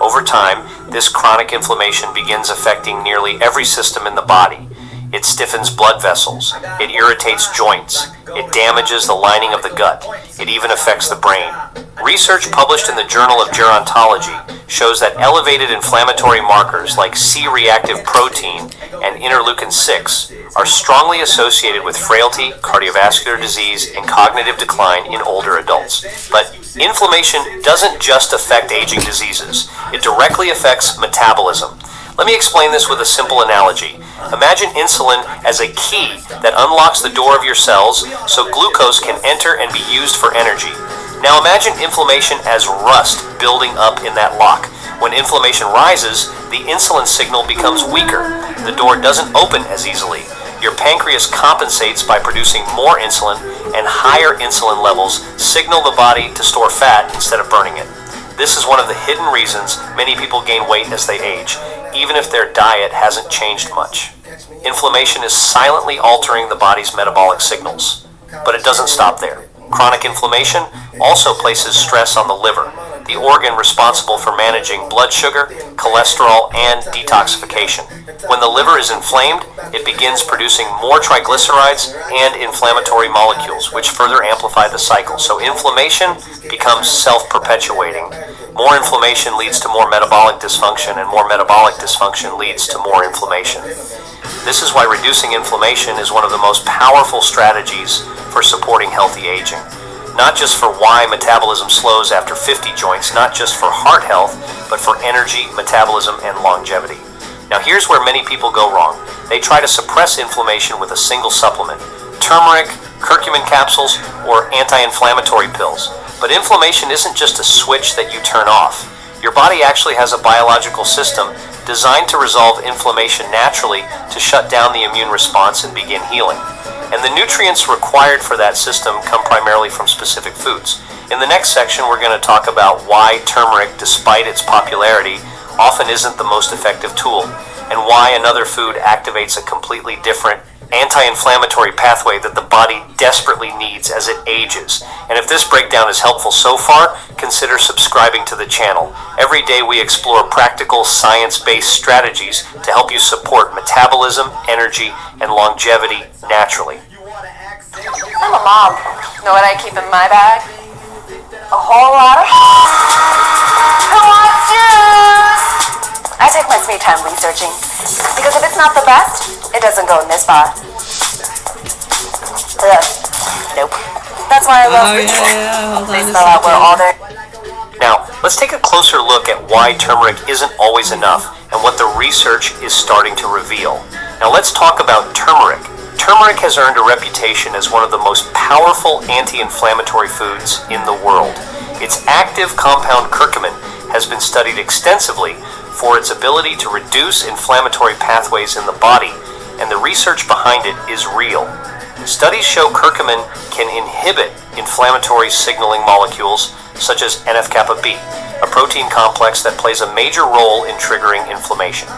Over time, this chronic inflammation begins affecting nearly every system in the body. It stiffens blood vessels, it irritates joints, it damages the lining of the gut, it even affects the brain. Research published in the Journal of Gerontology shows that elevated inflammatory markers like C-reactive protein and interleukin-6 are strongly associated with frailty, cardiovascular disease, and cognitive decline in older adults. But inflammation doesn't just affect aging diseases, it directly affects metabolism. Let me explain this with a simple analogy. Imagine insulin as a key that unlocks the door of your cells so glucose can enter and be used for energy. Now imagine inflammation as rust building up in that lock. When inflammation rises, the insulin signal becomes weaker. The door doesn't open as easily. Your pancreas compensates by producing more insulin, and higher insulin levels signal the body to store fat instead of burning it. This is one of the hidden reasons many people gain weight as they age, even if their diet hasn't changed much. Inflammation is silently altering the body's metabolic signals. But it doesn't stop there. Chronic inflammation also places stress on the liver, the organ responsible for managing blood sugar, cholesterol, and detoxification. When the liver is inflamed, it begins producing more triglycerides and inflammatory molecules, which further amplify the cycle. So inflammation becomes self-perpetuating. More inflammation leads to more metabolic dysfunction, and more metabolic dysfunction leads to more inflammation. This is why reducing inflammation is one of the most powerful strategies for supporting healthy aging. Not just for why metabolism slows after 50 joints, not just for heart health, but for energy, metabolism, and longevity. Now here's where many people go wrong. They try to suppress inflammation with a single supplement, turmeric, curcumin capsules, or anti-inflammatory pills. But inflammation isn't just a switch that you turn off. Your body actually has a biological system designed to resolve inflammation naturally to shut down the immune response and begin healing. And the nutrients required for that system come primarily from specific foods. In the next section, we're going to talk about why turmeric, despite its popularity, often isn't the most effective tool, and why another food activates a completely different anti-inflammatory pathway that the body desperately needs as it ages. And if this breakdown is helpful so far, consider subscribing to the channel. Every day we explore practical science-based strategies to help you support metabolism, energy, and longevity naturally. I'm a mom. Know what I keep in my bag? A whole lot of who wants juice? I take my sweet time researching, because if it's not the best, it doesn't go in this box. Ugh. Nope. That's why I love They spell out where all their... Now, let's take a closer look at why turmeric isn't always enough and what the research is starting to reveal. Now let's talk about turmeric. Turmeric has earned a reputation as one of the most powerful anti-inflammatory foods in the world. Its active compound curcumin has been studied extensively for its ability to reduce inflammatory pathways in the body, and the research behind it is real. Studies show curcumin can inhibit inflammatory signaling molecules such as NF-kappa B, a protein complex that plays a major role in triggering inflammation.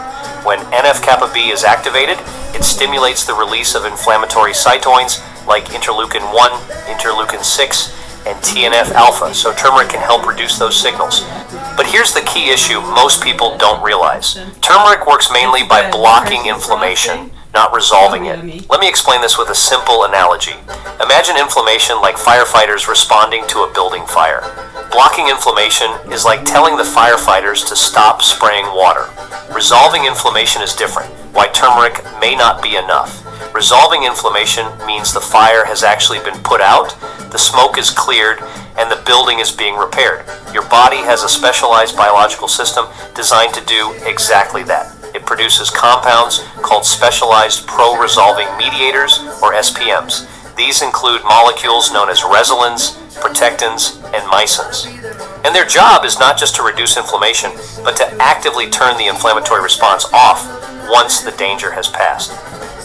When NF-kappa B is activated, it stimulates the release of inflammatory cytoins like interleukin-1, interleukin-6, and TNF-alpha, so turmeric can help reduce those signals. But here's the key issue most people don't realize. Turmeric works mainly by blocking inflammation, not resolving it. Let me explain this with a simple analogy. Imagine inflammation like firefighters responding to a building fire. Blocking inflammation is like telling the firefighters to stop spraying water. Resolving inflammation is different, why turmeric may not be enough. Resolving inflammation means the fire has actually been put out, the smoke is cleared, and the building is being repaired. Your body has a specialized biological system designed to do exactly that. It produces compounds called specialized pro-resolving mediators, or SPMs. These include molecules known as resolins, protectins, and mycins. And their job is not just to reduce inflammation, but to actively turn the inflammatory response off once the danger has passed.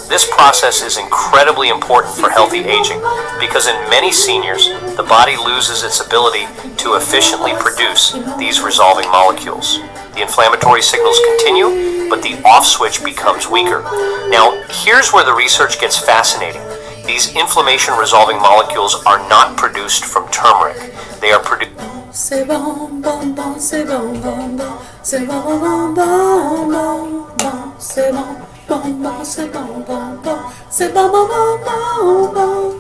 This process is incredibly important for healthy aging because in many seniors, the body loses its ability to efficiently produce these resolving molecules. The inflammatory signals continue, but the off switch becomes weaker. Now, here's where the research gets fascinating. These inflammation-resolving molecules are not produced from turmeric. They are produced... C'est bon, bon, bon, c'est bon, bon, bon, c'est bon, bon, bon, bon, bon, c'est bon, bon, bon, c'est bon, bon, bon, c'est bon, bon, bon, bon, bon.